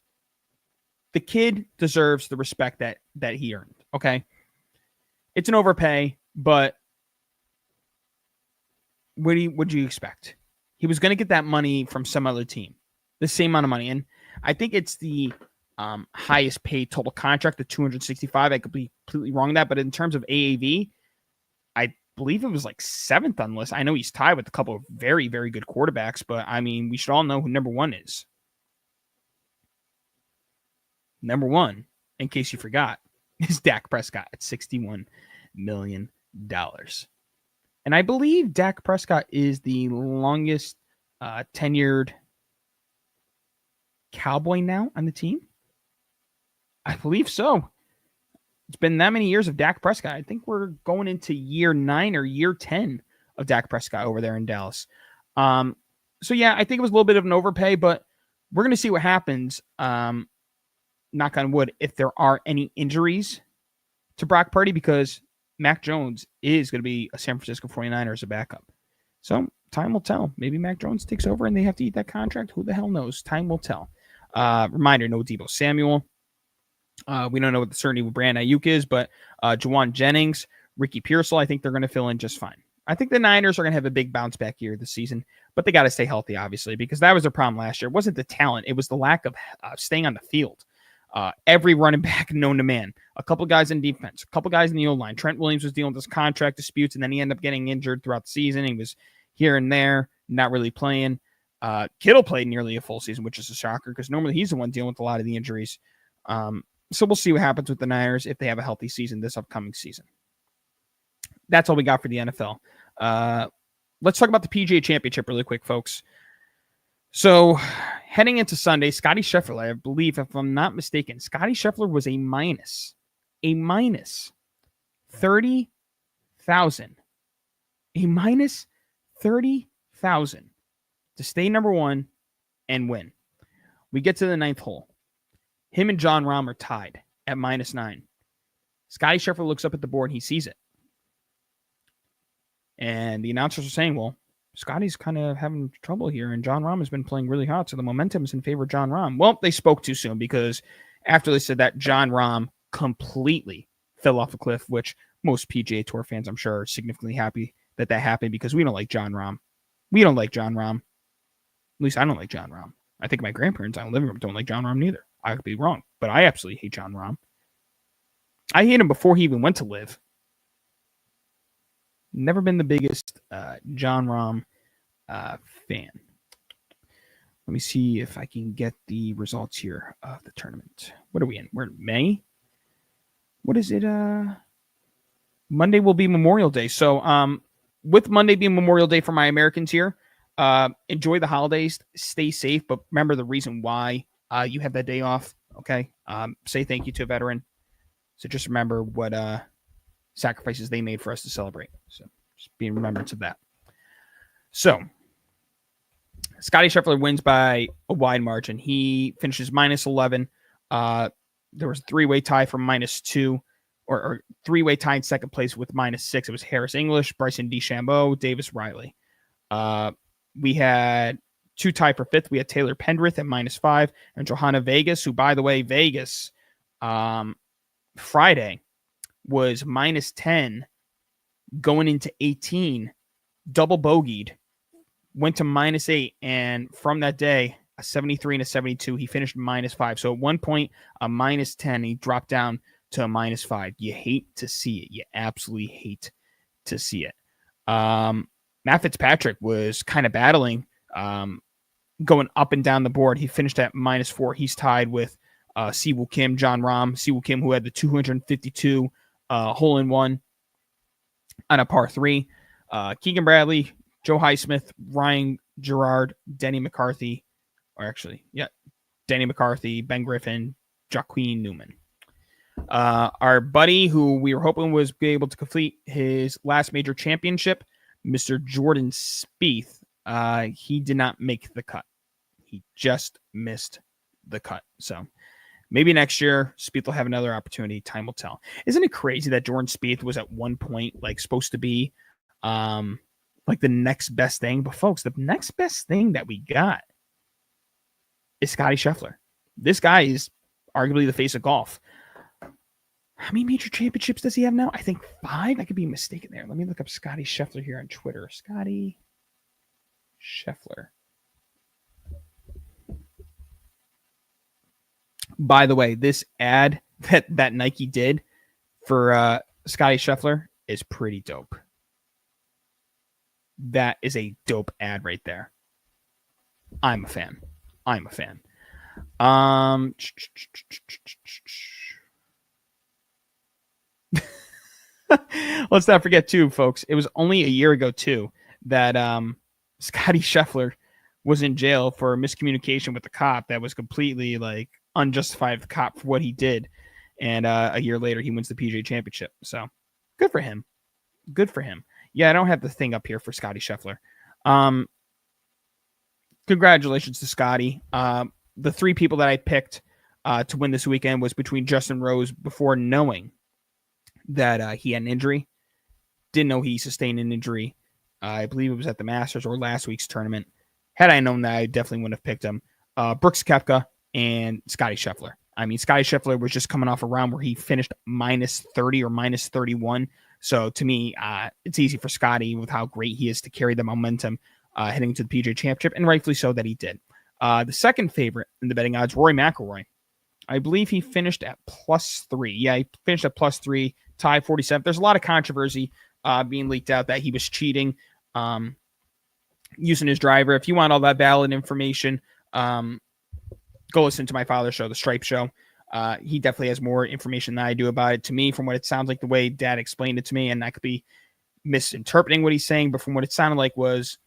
The kid deserves the respect that he earned, okay? It's an overpay, but what would you expect? He was going to get that money from some other team, the same amount of money. And I think it's the highest paid total contract, the 265. I could be completely wrong on that, but in terms of AAV, I believe it was like 7th on the list. I know he's tied with a couple of very, very good quarterbacks, but I mean, we should all know who number 1 is. Number 1, in case you forgot, is Dak Prescott at $61 million. And I believe Dak Prescott is the longest tenured Cowboy now on the team. I believe so. it's been that many years of Dak Prescott. I think we're going into year 9 or year 10 of Dak Prescott over there in Dallas. So yeah, I think it was a little bit of an overpay, but we're going to see what happens. Knock on wood, if there are any injuries to Brock Purdy, because Mac Jones is going to be a San Francisco 49er as a backup. So time will tell. Maybe Mac Jones takes over and they have to eat that contract. Who the hell knows? Time will tell. Reminder, no Deebo Samuel. We don't know what the certainty with Brandon Ayuk is, but Juwan Jennings, Ricky Pearsall, I think they're going to fill in just fine. I think the Niners are going to have a big bounce back year this season, but they got to stay healthy, obviously, because that was their problem last year. It wasn't the talent. It was the lack of staying on the field. Every running back known to man, a couple guys in defense, a couple guys in the O-line. Trent Williams was dealing with his contract disputes, and then he ended up getting injured throughout the season. He was here and there, not really playing. Kittle played nearly a full season, which is a shocker because normally he's the one dealing with a lot of the injuries. So we'll see what happens with the Niners if they have a healthy season this upcoming season. That's all we got for the NFL. Let's talk about the PGA Championship really quick, folks. So heading into Sunday, Scottie Scheffler, I believe, if I'm not mistaken, Scottie Scheffler was a minus 30,000. A minus 30,000 to stay number one and win. We get to the 9th hole. Him and Jon Rahm are tied at -9. Scottie Scheffler looks up at the board and he sees it. And the announcers are saying, well, Scottie's kind of having trouble here, and Jon Rahm has been playing really hot, so the momentum is in favor of Jon Rahm. Well, they spoke too soon, because after they said that, Jon Rahm completely fell off a cliff, which most PGA Tour fans, I'm sure, are significantly happy that happened, because we don't like Jon Rahm. We don't like Jon Rahm. At least I don't like Jon Rahm. I think my grandparents in the living room don't like Jon Rahm neither. I could be wrong, but I absolutely hate Jon Rahm. I hate him before he even went to live. Never been the biggest Jon Rahm fan. Let me see if I can get the results here of the tournament. What are we in? We're in May. What is it? Monday will be Memorial Day. So with Monday being Memorial Day for my Americans here, enjoy the holidays. Stay safe. But remember the reason why you have that day off. Okay. Say thank you to a veteran. So just remember what sacrifices they made for us to celebrate. So just be in remembrance of that. So Scottie Scheffler wins by a wide margin. He finishes -11. There was a three-way tie for -2, or three-way tie in second place with -6. It was Harris English, Bryson DeChambeau, Davis Riley. We had 2 tie for 5th. We had Taylor Pendrith at -5, and Johanna Vegas, who, by the way, Vegas Friday was -10 going into 18, double bogeyed, went to -8, and from that day, a 73 and a 72, he finished -5. So at one point, a -10, he dropped down to a -5. You hate to see it. You absolutely hate to see it. Matt Fitzpatrick was kind of battling, going up and down the board. He finished at -4. He's tied with Siwoo Kim, Jon Rahm. Siwoo Kim, who had the 252 hole-in-one on a par 3. Keegan Bradley, Joe Highsmith, Ryan Gerard, Denny McCarthy, Denny McCarthy, Ben Griffin, Joaquin Newman. Our buddy, who we were hoping was be able to complete his last major championship, Mr. Jordan Spieth, he did not make the cut. He just missed the cut. So maybe next year, Spieth will have another opportunity. Time will tell. Isn't it crazy that Jordan Spieth was at one point supposed to be like the next best thing? But folks, the next best thing that we got is Scottie Scheffler. This guy is arguably the face of golf. How many major championships does he have now? I think 5. I could be mistaken there. Let me look up Scottie Scheffler here on Twitter. Scottie Scheffler. By the way, this ad that Nike did for Scottie Scheffler is pretty dope. That is a dope ad right there. I'm a fan. Let's not forget too, folks. It was only a year ago too that Scottie Scheffler was in jail for miscommunication with the cop that was completely unjustified, the cop, for what he did. And a year later, he wins the PGA Championship. So good for him. Good for him. Yeah, I don't have the thing up here for Scotty Scheffler. Congratulations to Scotty. The three people that I picked to win this weekend was between Justin Rose before knowing that he had an injury. Didn't know he sustained an injury. I believe it was at the Masters or last week's tournament. Had I known that, I definitely wouldn't have picked him. Brooks Koepka and Scotty Scheffler. I mean, Scotty Scheffler was just coming off a round where he finished minus 30 or minus 31. So to me, it's easy for Scotty with how great he is to carry the momentum heading to the PGA Championship, and rightfully so that he did. The second favorite in the betting odds, Rory McIlroy. I believe he finished at +3. Yeah, he finished at +3, tie 47. There's a lot of controversy being leaked out that he was cheating using his driver. If you want all that valid information, go listen to my father's show, The Stripe Show. He definitely has more information than I do about it. To me, from what it sounds like, the way Dad explained it to me, and I could be misinterpreting what he's saying, but from what it sounded like was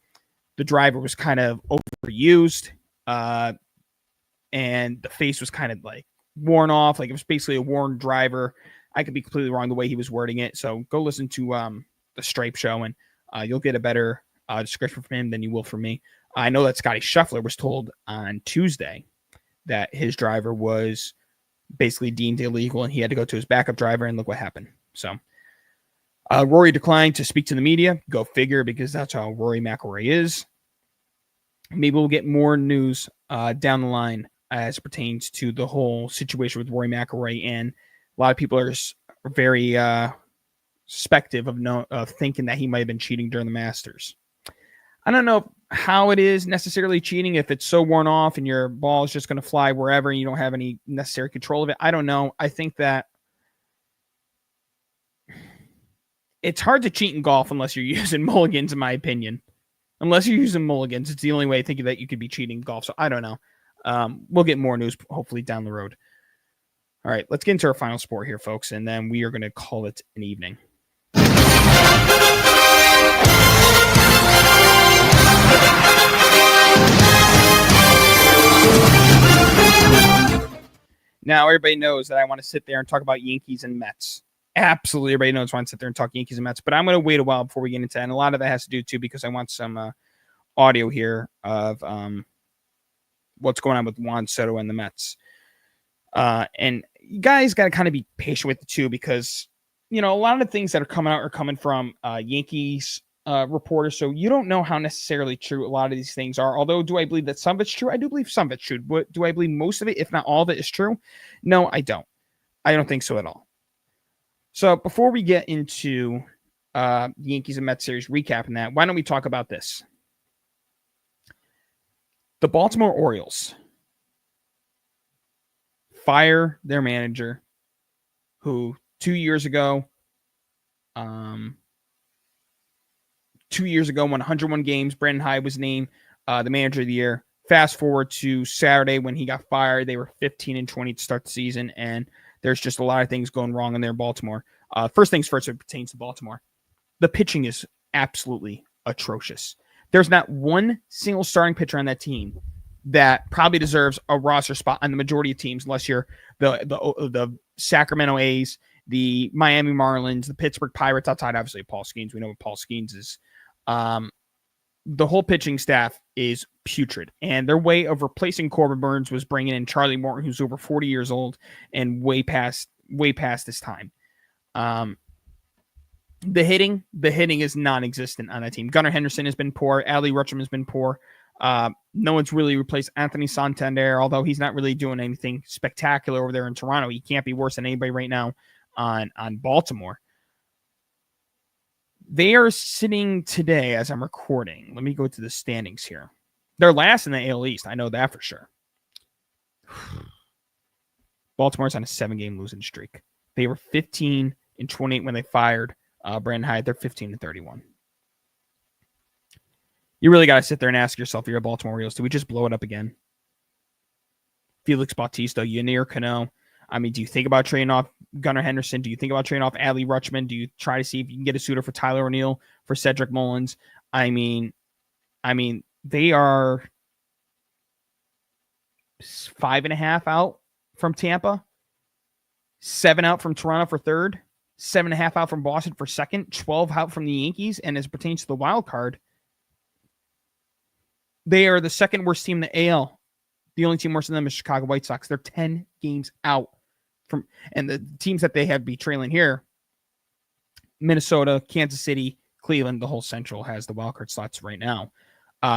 the driver was kind of overused, and the face was kind of like worn off. Like it was basically a worn driver. I could be completely wrong the way he was wording it. So go listen to The Stripe Show, and you'll get a better description from him than you will from me. I know that Scotty Scheffler was told on Tuesday that his driver was basically deemed illegal and he had to go to his backup driver, and look what happened. So Rory declined to speak to the media. Go figure, because that's how Rory McIlroy is. Maybe we'll get more news down the line as pertains to the whole situation with Rory McIlroy, and a lot of people are very suspective of thinking that he might have been cheating during the Masters. I don't know how it is necessarily cheating if it's so worn off and your ball is just going to fly wherever and you don't have any necessary control of it. I don't know. I think that it's hard to cheat in golf unless you're using mulligans, in my opinion. Unless you're using mulligans, it's the only way I think that you could be cheating in golf. So I don't know. We'll get more news hopefully down the road. All right, let's get into our final sport here, folks, and then we are going to call it an evening. Now, everybody knows that I want to sit there and talk about Yankees and Mets. Absolutely, everybody knows I want to sit there and talk Yankees and Mets, but I'm going to wait a while before we get into that. And a lot of that has to do, too, because I want some audio here of what's going on with Juan Soto and the Mets. And you guys got to kind of be patient with it, too, because, you know, a lot of the things that are coming out are coming from Yankees reporters, so you don't know how necessarily true a lot of these things are. Although, do I believe that some of it's true? I do believe some of it's true. But do I believe most of it, if not all of it, is true? No, I don't. I don't think so at all. So before we get into the Yankees and Mets series recapping that, why don't we talk about this? The Baltimore Orioles fire their manager, who 2 years ago won 101 games. Brandon Hyde was named the manager of the year. Fast forward to Saturday when he got fired. They were 15-20 to start the season, and there's just a lot of things going wrong in there in Baltimore. First things first, it pertains to Baltimore. The pitching is absolutely atrocious. There's not one single starting pitcher on that team that probably deserves a roster spot on the majority of teams, unless you're the Sacramento A's, the Miami Marlins, the Pittsburgh Pirates, outside obviously Paul Skeens. We know what Paul Skeens is. The whole pitching staff is putrid, and their way of replacing Corbin Burns was bringing in Charlie Morton, who's over 40 years old and way past this time. The hitting is non-existent on that team. Gunnar Henderson has been poor. Adley Rutschman has been poor. No one's really replaced Anthony Santander, although he's not really doing anything spectacular over there in Toronto. He can't be worse than anybody right now on Baltimore. They are sitting today as I'm recording. Let me go to the standings here. They're last in the AL East. I know that for sure. Baltimore's on a 7-game losing streak. They were 15-28 when they fired Brandon Hyde. They're 15-31. You really got to sit there and ask yourself, you're a Baltimore Orioles, do we just blow it up again? Felix Bautista, Yanier Cano. I mean, do you think about trading off Gunnar Henderson? Do you think about trading off Adley Rutschman? Do you try to see if you can get a suitor for Tyler O'Neill, for Cedric Mullins? I mean, they are 5.5 out from Tampa. 7 out from Toronto for third, 7.5 out from Boston for second, 12 out from the Yankees. And as it pertains to the wild card, they are the second worst team in the AL. The only team worse than them is Chicago White Sox. They're 10 games out from, and the teams that they have be trailing here, Minnesota, Kansas City, Cleveland, the whole Central has the wildcard slots right now.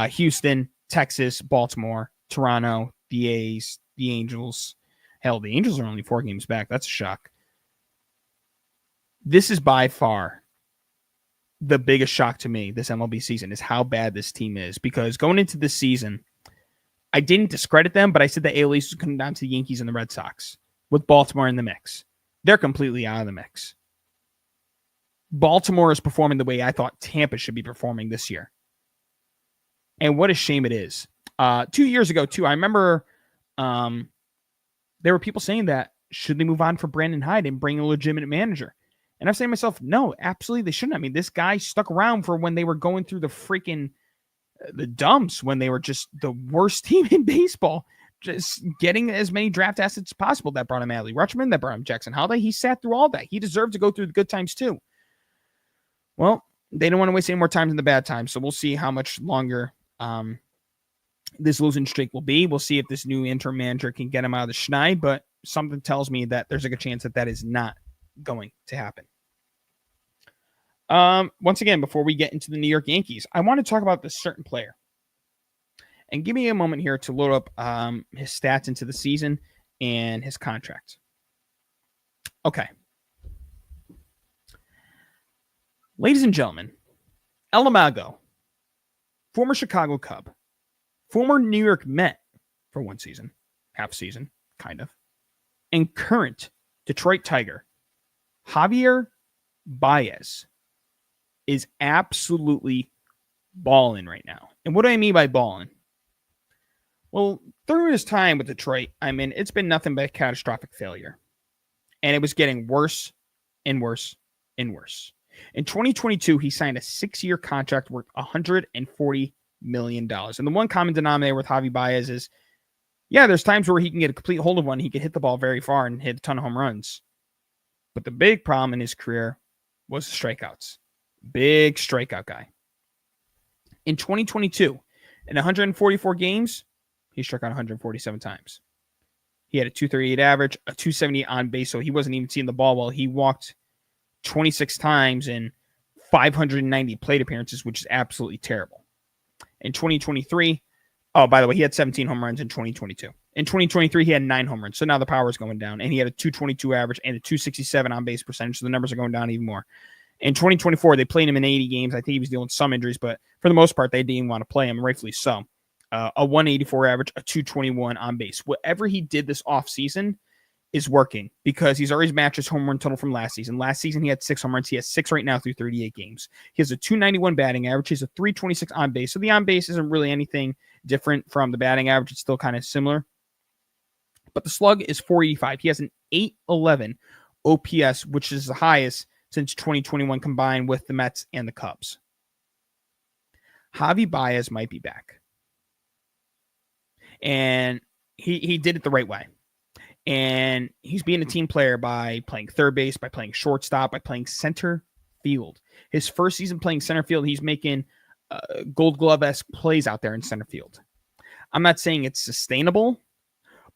Houston, Texas, Baltimore, Toronto, the A's, the Angels. Hell, the Angels are only 4 games back. That's a shock. This is by far the biggest shock to me this MLB season is how bad this team is. Because going into this season, I didn't discredit them, but I said the AL East was coming down to the Yankees and the Red Sox with Baltimore in the mix. They're completely out of the mix. Baltimore is performing the way I thought Tampa should be performing this year. And what a shame it is. 2 years ago, too, I remember there were people saying that should they move on for Brandon Hyde and bring a legitimate manager? And I'm saying to myself, no, absolutely they shouldn't. I mean, this guy stuck around for when they were going through the freaking the dumps, when they were just the worst team in baseball, just getting as many draft assets as possible. That brought him Adley Rutschman, that brought him Jackson Holliday. He sat through all that. He deserved to go through the good times too. Well, they don't want to waste any more time than the bad times, so we'll see how much longer this losing streak will be. We'll see if this new interim manager can get him out of the schneid, but something tells me that there's a good chance that that is not going to happen. Once again, before we get into the New York Yankees, I want to talk about this certain player. And give me a moment here to load up his stats into the season and his contract. Okay. Ladies and gentlemen, El Imago, former Chicago Cub, former New York Met for one season, half season, kind of, and current Detroit Tiger, Javier Baez, is absolutely balling right now. And what do I mean by balling? Well, through his time with Detroit, I mean, it's been nothing but catastrophic failure. And it was getting worse and worse and worse. In 2022, he signed a 6-year contract worth $140 million. And the one common denominator with Javi Baez is, yeah, there's times where he can get a complete hold of one. He can hit the ball very far and hit a ton of home runs. But the big problem in his career was the strikeouts. Big strikeout guy. In 2022, in 144 games, he struck out 147 times. He had a 238 average, a 270 on base, so he wasn't even seeing the ball well. He walked 26 times in 590 plate appearances, which is absolutely terrible. In 2023, oh, by the way, he had 17 home runs in 2022. In 2023, he had 9 home runs, so now the power is going down, and he had a 222 average and a 267 on base percentage, so the numbers are going down even more. In 2024, they played him in 80 games. I think he was dealing with some injuries, but for the most part, they didn't want to play him, rightfully so. A 184 average, a 221 on base. Whatever he did this offseason is working because he's already matched his home run total from last season. Last season, he had 6 home runs. He has 6 right now through 38 games. He has a 291 batting average. He has a 326 on base. So the on base isn't really anything different from the batting average. It's still kind of similar. But the slug is 485. He has an 811 OPS, which is the highest since 2021 combined with the Mets and the Cubs. Javi Baez might be back. And he did it the right way. And he's being a team player by playing third base, by playing shortstop, by playing center field. His first season playing center field, he's making Gold Glove-esque plays out there in center field. I'm not saying it's sustainable,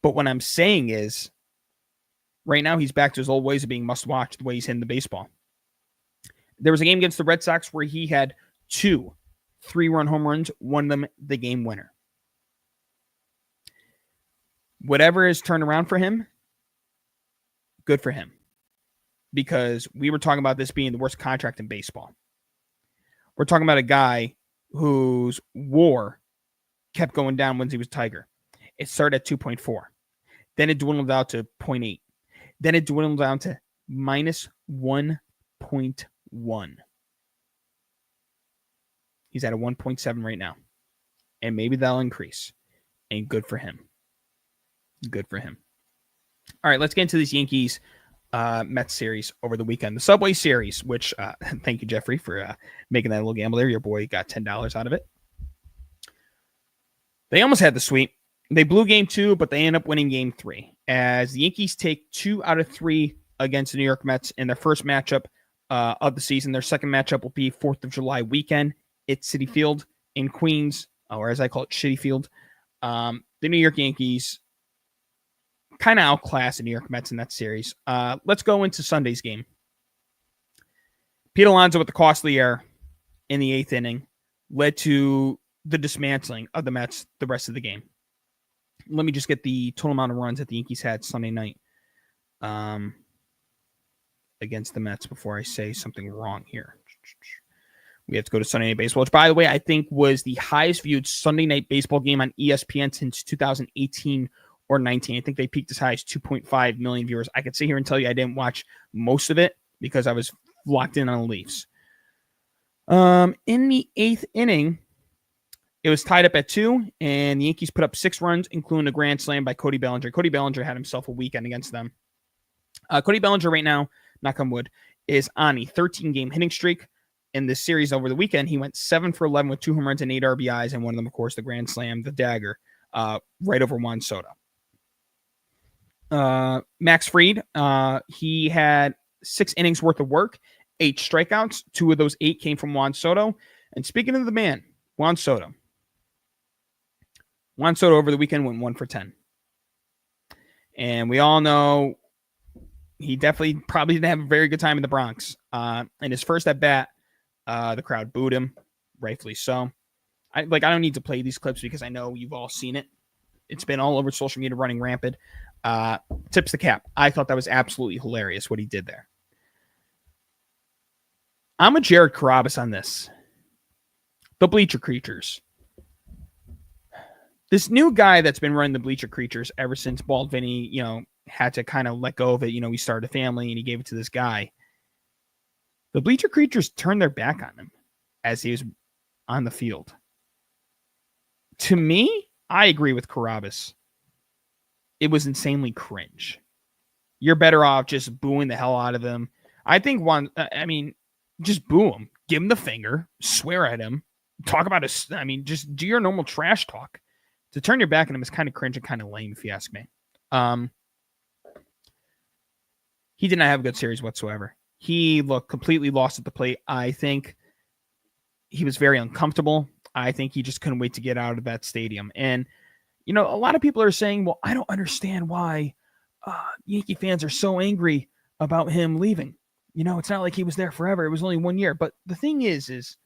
but what I'm saying is right now he's back to his old ways of being must-watch, the way he's hitting the baseball. There was a game against the Red Sox where he had 2 3-run home runs, one of them the game winner. Whatever has turned around for him, good for him. Because we were talking about this being the worst contract in baseball. We're talking about a guy whose WAR kept going down when he was Tiger. It started at 2.4. Then it dwindled out to 0.8. Then it dwindled down to minus 1.1. He's at a 1.7 right now. And maybe that'll increase. And good for him. Good for him. All right, let's get into this Yankees Mets series over the weekend. The Subway Series, which thank you, Jeffrey, for making that little gamble there. Your boy got $10 out of it. They almost had the sweep. They blew game 2, but they end up winning game 3 as the Yankees take 2 out of 3 against the New York Mets in their first matchup of the season. Their second matchup will be 4th of July weekend at Citi Field in Queens, or as I call it, Shitty Field. The New York Yankees kind of outclassed the New York Mets in that series. Let's go into Sunday's game. Pete Alonso with the costly error in the 8th inning led to the dismantling of the Mets the rest of the game. Let me just get the total amount of runs that the Yankees had Sunday night against the Mets before I say something wrong here. We have to go to Sunday Night Baseball, which, by the way, I think was the highest viewed Sunday Night Baseball game on ESPN since 2018 or 19. I think they peaked as high as 2.5 million viewers. I could sit here and tell you I didn't watch most of it because I was locked in on the Leafs. In the 8th inning, it was tied up at 2, and the Yankees put up 6 runs, including a grand slam by Cody Bellinger. Cody Bellinger had himself a weekend against them. Cody Bellinger right now, knock on wood, is on a 13-game hitting streak. In this series over the weekend, he went 7 for 11 with 2 home runs and 8 RBIs, and one of them, of course, the grand slam, the dagger, right over Juan Soto. Max Fried, he had 6 innings worth of work, 8 strikeouts. 2 of those 8 came from Juan Soto. And speaking of the man, Juan Soto over the weekend went 1 for 10. And we all know he definitely probably didn't have a very good time in the Bronx. In his first at bat, the crowd booed him, rightfully so. I don't need to play these clips because I know you've all seen it. It's been all over social media running rampant. Tips the cap. I thought that was absolutely hilarious what he did there. I'm a Jared Carrabis on this. The Bleacher Creatures. This new guy that's been running the Bleacher Creatures ever since Bald Vinny, had to kind of let go of it. He started a family and he gave it to this guy. The Bleacher Creatures turned their back on him as he was on the field. To me, I agree with Carrabis. It was insanely cringe. You're better off just booing the hell out of him. I think just boo him. Give him the finger. Swear at him. Talk about just do your normal trash talk. To turn your back on him is kind of cringe and kind of lame, if you ask me. He did not have a good series whatsoever. He looked completely lost at the plate. I think he was very uncomfortable. I think he just couldn't wait to get out of that stadium. And, a lot of people are saying, well, I don't understand why Yankee fans are so angry about him leaving. It's not like he was there forever. It was only 1 year. But the thing is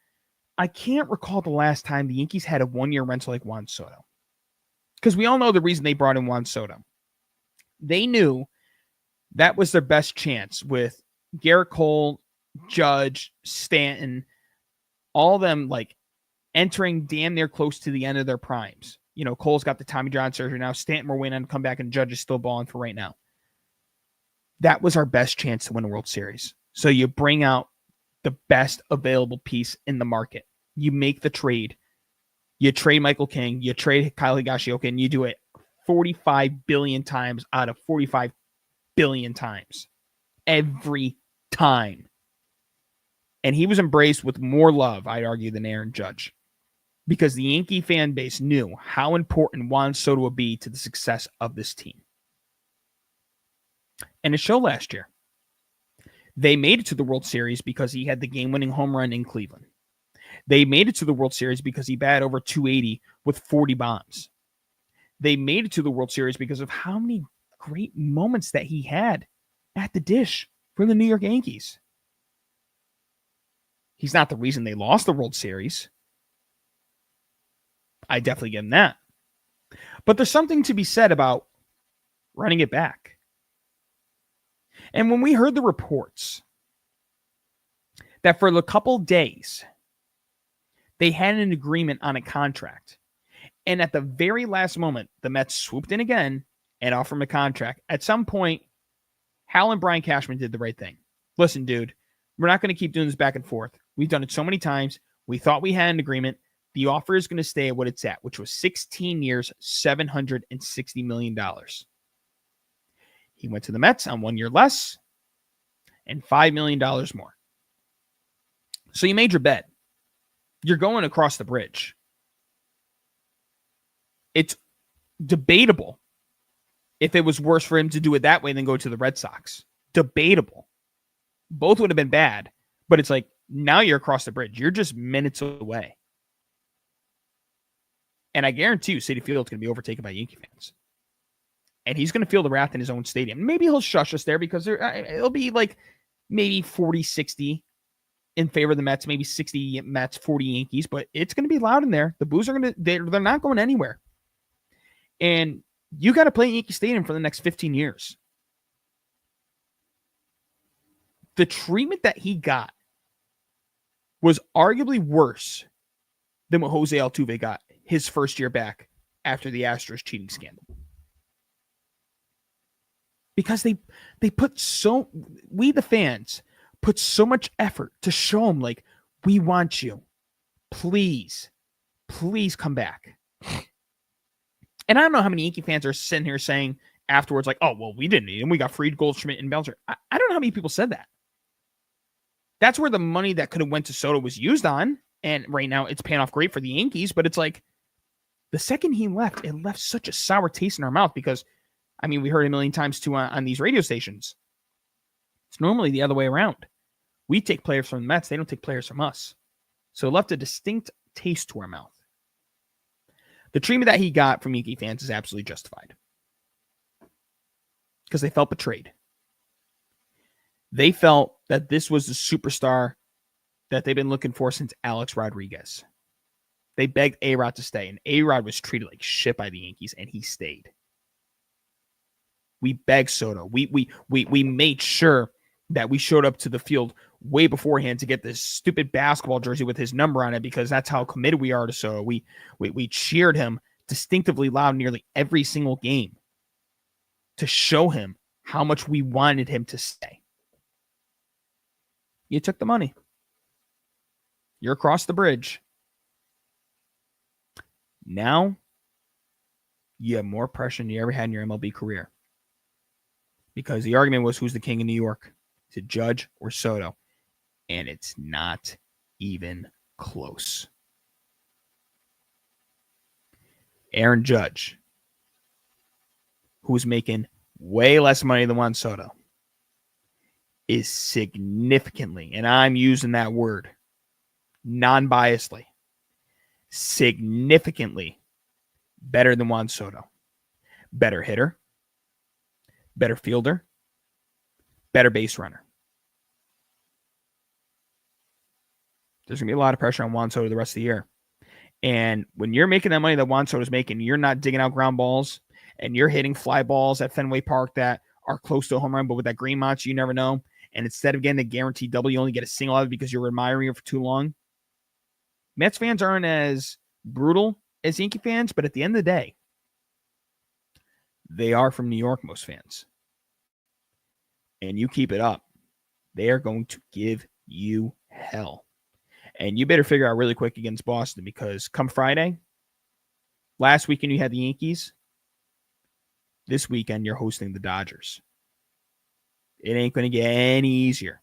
I can't recall the last time the Yankees had a 1-year rental like Juan Soto. Because we all know the reason they brought in Juan Soto. They knew that was their best chance with Garrett Cole, Judge, Stanton, all of them entering damn near close to the end of their primes. Cole's got the Tommy John surgery now. Stanton, we're waiting on to come back, and Judge is still balling for right now. That was our best chance to win a World Series. So you bring out the best available piece in the market. You make the trade. You trade Michael King. You trade Kyle Higashioka, and you do it 45 billion times out of 45 billion times. Every time. And he was embraced with more love, I'd argue, than Aaron Judge. Because the Yankee fan base knew how important Juan Soto would be to the success of this team. And it showed last year. They made it to the World Series because he had the game-winning home run in Cleveland. They made it to the World Series because he batted over 280 with 40 bombs. They made it to the World Series because of how many great moments that he had at the dish for the New York Yankees. He's not the reason they lost the World Series. I definitely give him that. But there's something to be said about running it back. And when we heard the reports that for a couple days, they had an agreement on a contract. And at the very last moment, the Mets swooped in again and offered him a contract. At some point, Hal and Brian Cashman did the right thing. Listen, dude, we're not going to keep doing this back and forth. We've done it so many times. We thought we had an agreement. The offer is going to stay at what it's at, which was 16 years, $760 million. He went to the Mets on 1 year less and $5 million more. So you made your bet. You're going across the bridge. It's Debatable if it was worse for him to do it that way than go to the Red Sox. Debatable. Both would have been bad, but it's like, now you're across the bridge. You're just minutes away. And I guarantee you, Citi Field's going to be overtaken by Yankee fans. And he's going to feel the wrath in his own stadium. Maybe he'll shush us there because it'll be like maybe 40-60 in favor of the Mets, maybe 60 Mets, 40 Yankees, but it's going to be loud in there. The Boos are they're not going anywhere. And you got to play Yankee Stadium for the next 15 years. The treatment that he got was arguably worse than what Jose Altuve got his first year back after the Astros cheating scandal. Because they put we the fans put so much effort to show him, like, we want you. Please come back. And I don't know how many Yankee fans are sitting here saying afterwards, like, oh, well, we didn't need him. We got Fried, Goldschmidt, and Belzer. I don't know how many people said that. That's where the money that could have went to Soto was used on. And right now it's paying off great for the Yankees. But it's like the second he left, it left such a sour taste in our mouth because, I mean, we heard it a million times too on these radio stations. It's normally the other way around. We take players from the Mets. They don't take players from us. So it left a distinct taste to our mouth. The treatment that he got from Yankee fans is absolutely justified. Because they felt betrayed. They felt that this was the superstar that they've been looking for since Alex Rodriguez. They begged A-Rod to stay, and A-Rod was treated like shit by the Yankees, and he stayed. We begged Soto. We made sure that we showed up to the field way beforehand to get this stupid basketball jersey with his number on it because that's how committed we are to Soto. We cheered him distinctively loud nearly every single game to show him how much we wanted him to stay. You took the money. You're across the bridge. Now, you have more pressure than you ever had in your MLB career. Because the argument was, who's the king in New York? Is it Judge or Soto? And it's not even close. Aaron Judge, who's making way less money than Juan Soto, is significantly, and I'm using that word non-biasedly, significantly better than Juan Soto. Better hitter, better fielder, better base runner. There's going to be a lot of pressure on Juan Soto the rest of the year. And when you're making that money that Juan Soto's making, you're not digging out ground balls and you're hitting fly balls at Fenway Park that are close to a home run, but with that green monster, you never know. And instead of getting a guaranteed double, you only get a single out of it because you're admiring it for too long. Mets fans aren't as brutal as Yankee fans, but at the end of the day, they are from New York, most fans. And you keep it up, they are going to give you hell. And you better figure out really quick against Boston because come Friday, last weekend you had the Yankees. This weekend you're hosting the Dodgers. It ain't going to get any easier.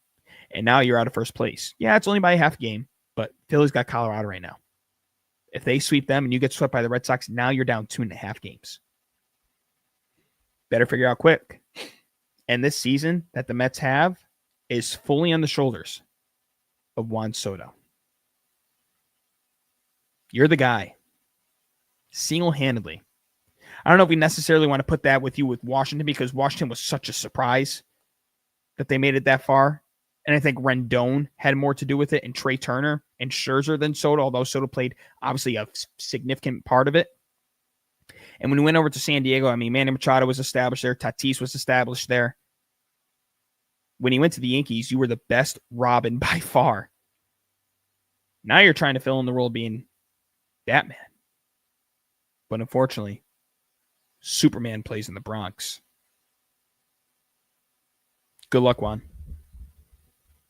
And now you're out of first place. Yeah, it's only by a half game, but Philly's got Colorado right now. If they sweep them and you get swept by the Red Sox, now you're down 2.5 games. Better figure out quick. And this season that the Mets have is fully on the shoulders of Juan Soto. You're the guy. Single-handedly. I don't know if we necessarily want to put that with you with Washington because Washington was such a surprise that they made it that far. And I think Rendon had more to do with it and Trey Turner and Scherzer than Soto, although Soto played obviously a significant part of it. And when we went over to San Diego, I mean, Manny Machado was established there. Tatis was established there. When he went to the Yankees, you were the best Robin by far. Now you're trying to fill in the role of being Batman. But unfortunately, Superman plays in the Bronx. Good luck, Juan.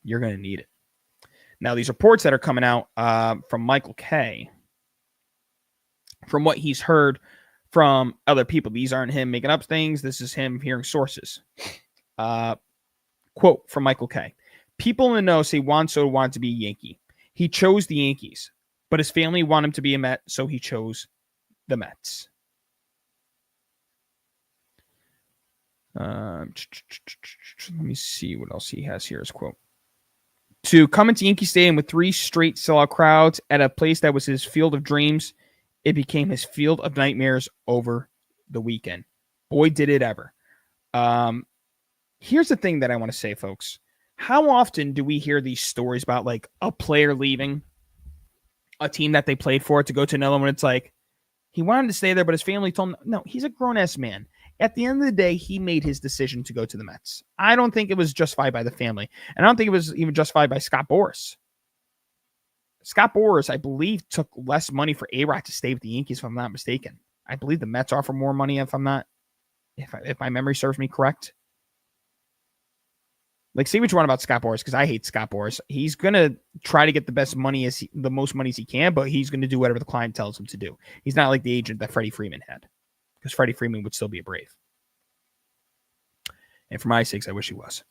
You're going to need it. Now, these reports that are coming out from Michael Kay, from what he's heard from other people, these aren't him making up things. This is him hearing sources. Quote from Michael Kay. People in the know say Juan Soto wanted to be a Yankee. He chose the Yankees, but his family wanted him to be a Met, so he chose the Mets. Let me see what else he has here as quote. To come into Yankee Stadium with 3 straight sellout crowds at a place that was his field of dreams, it became his field of nightmares over the weekend. Boy, did it ever. Here's the thing that I want to say, folks. How often do we hear these stories about like a player leaving a team that they played for to go to another one? It's like he wanted to stay there, but his family told him, no, he's a grown-ass man. At the end of the day, he made his decision to go to the Mets. I don't think it was justified by the family. And I don't think it was even justified by Scott Boras. Scott Boras, I believe, took less money for A-Rod to stay with the Yankees, if I'm not mistaken. I believe the Mets offer more money, if my memory serves me correct. Like, say what you want about Scott Boras, because I hate Scott Boras. He's going to try to get the most money as he can, but he's going to do whatever the client tells him to do. He's not like the agent that Freddie Freeman had, because Freddie Freeman would still be a Brave. And for my sakes, I wish he was,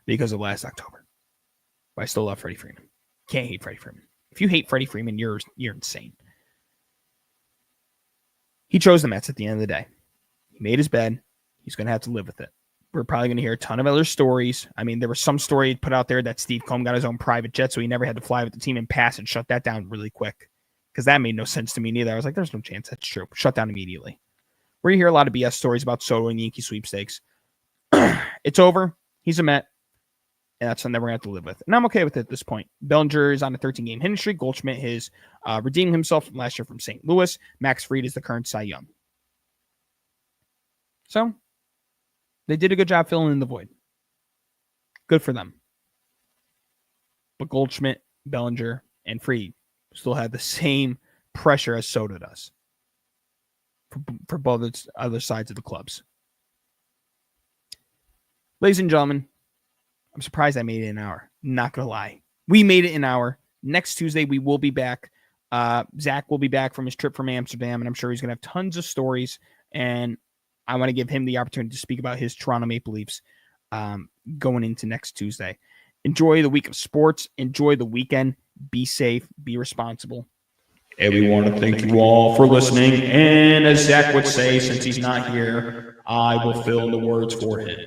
because of last October. But I still love Freddie Freeman. Can't hate Freddie Freeman. If you hate Freddie Freeman, you're insane. He chose the Mets at the end of the day. He made his bed. He's going to have to live with it. We're probably going to hear a ton of other stories. I mean, there was some story put out there that Steve Combs got his own private jet, so he never had to fly with the team and pass and shut that down really quick, because that made no sense to me neither. I was like, there's no chance that's true. Shut down immediately. We're going to hear a lot of BS stories about Soto and Yankee sweepstakes. It's over. He's a Met, and that's something that we're going to have to live with. And I'm okay with it at this point. Bellinger is on a 13-game hitting streak. Goldschmidt is redeeming himself from last year from St. Louis. Max Fried is the current Cy Young. So they did a good job filling in the void. Good for them. But Goldschmidt, Bellinger, and Fried still have the same pressure as Soto does for both other sides of the clubs. Ladies and gentlemen, I'm surprised I made it an hour. Not going to lie. We made it an hour. Next Tuesday, we will be back. Zach will be back from his trip from Amsterdam, and I'm sure he's going to have tons of stories, and I want to give him the opportunity to speak about his Toronto Maple Leafs going into next Tuesday. Enjoy the week of sports. Enjoy the weekend. Be safe. Be responsible. And we want to thank you all for listening. And as Zach would say, since he's not here, I will fill in the words for him.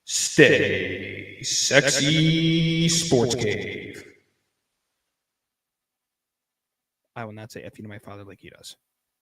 Stay sexy, Sports Cave. I will not say F you to my father like he does.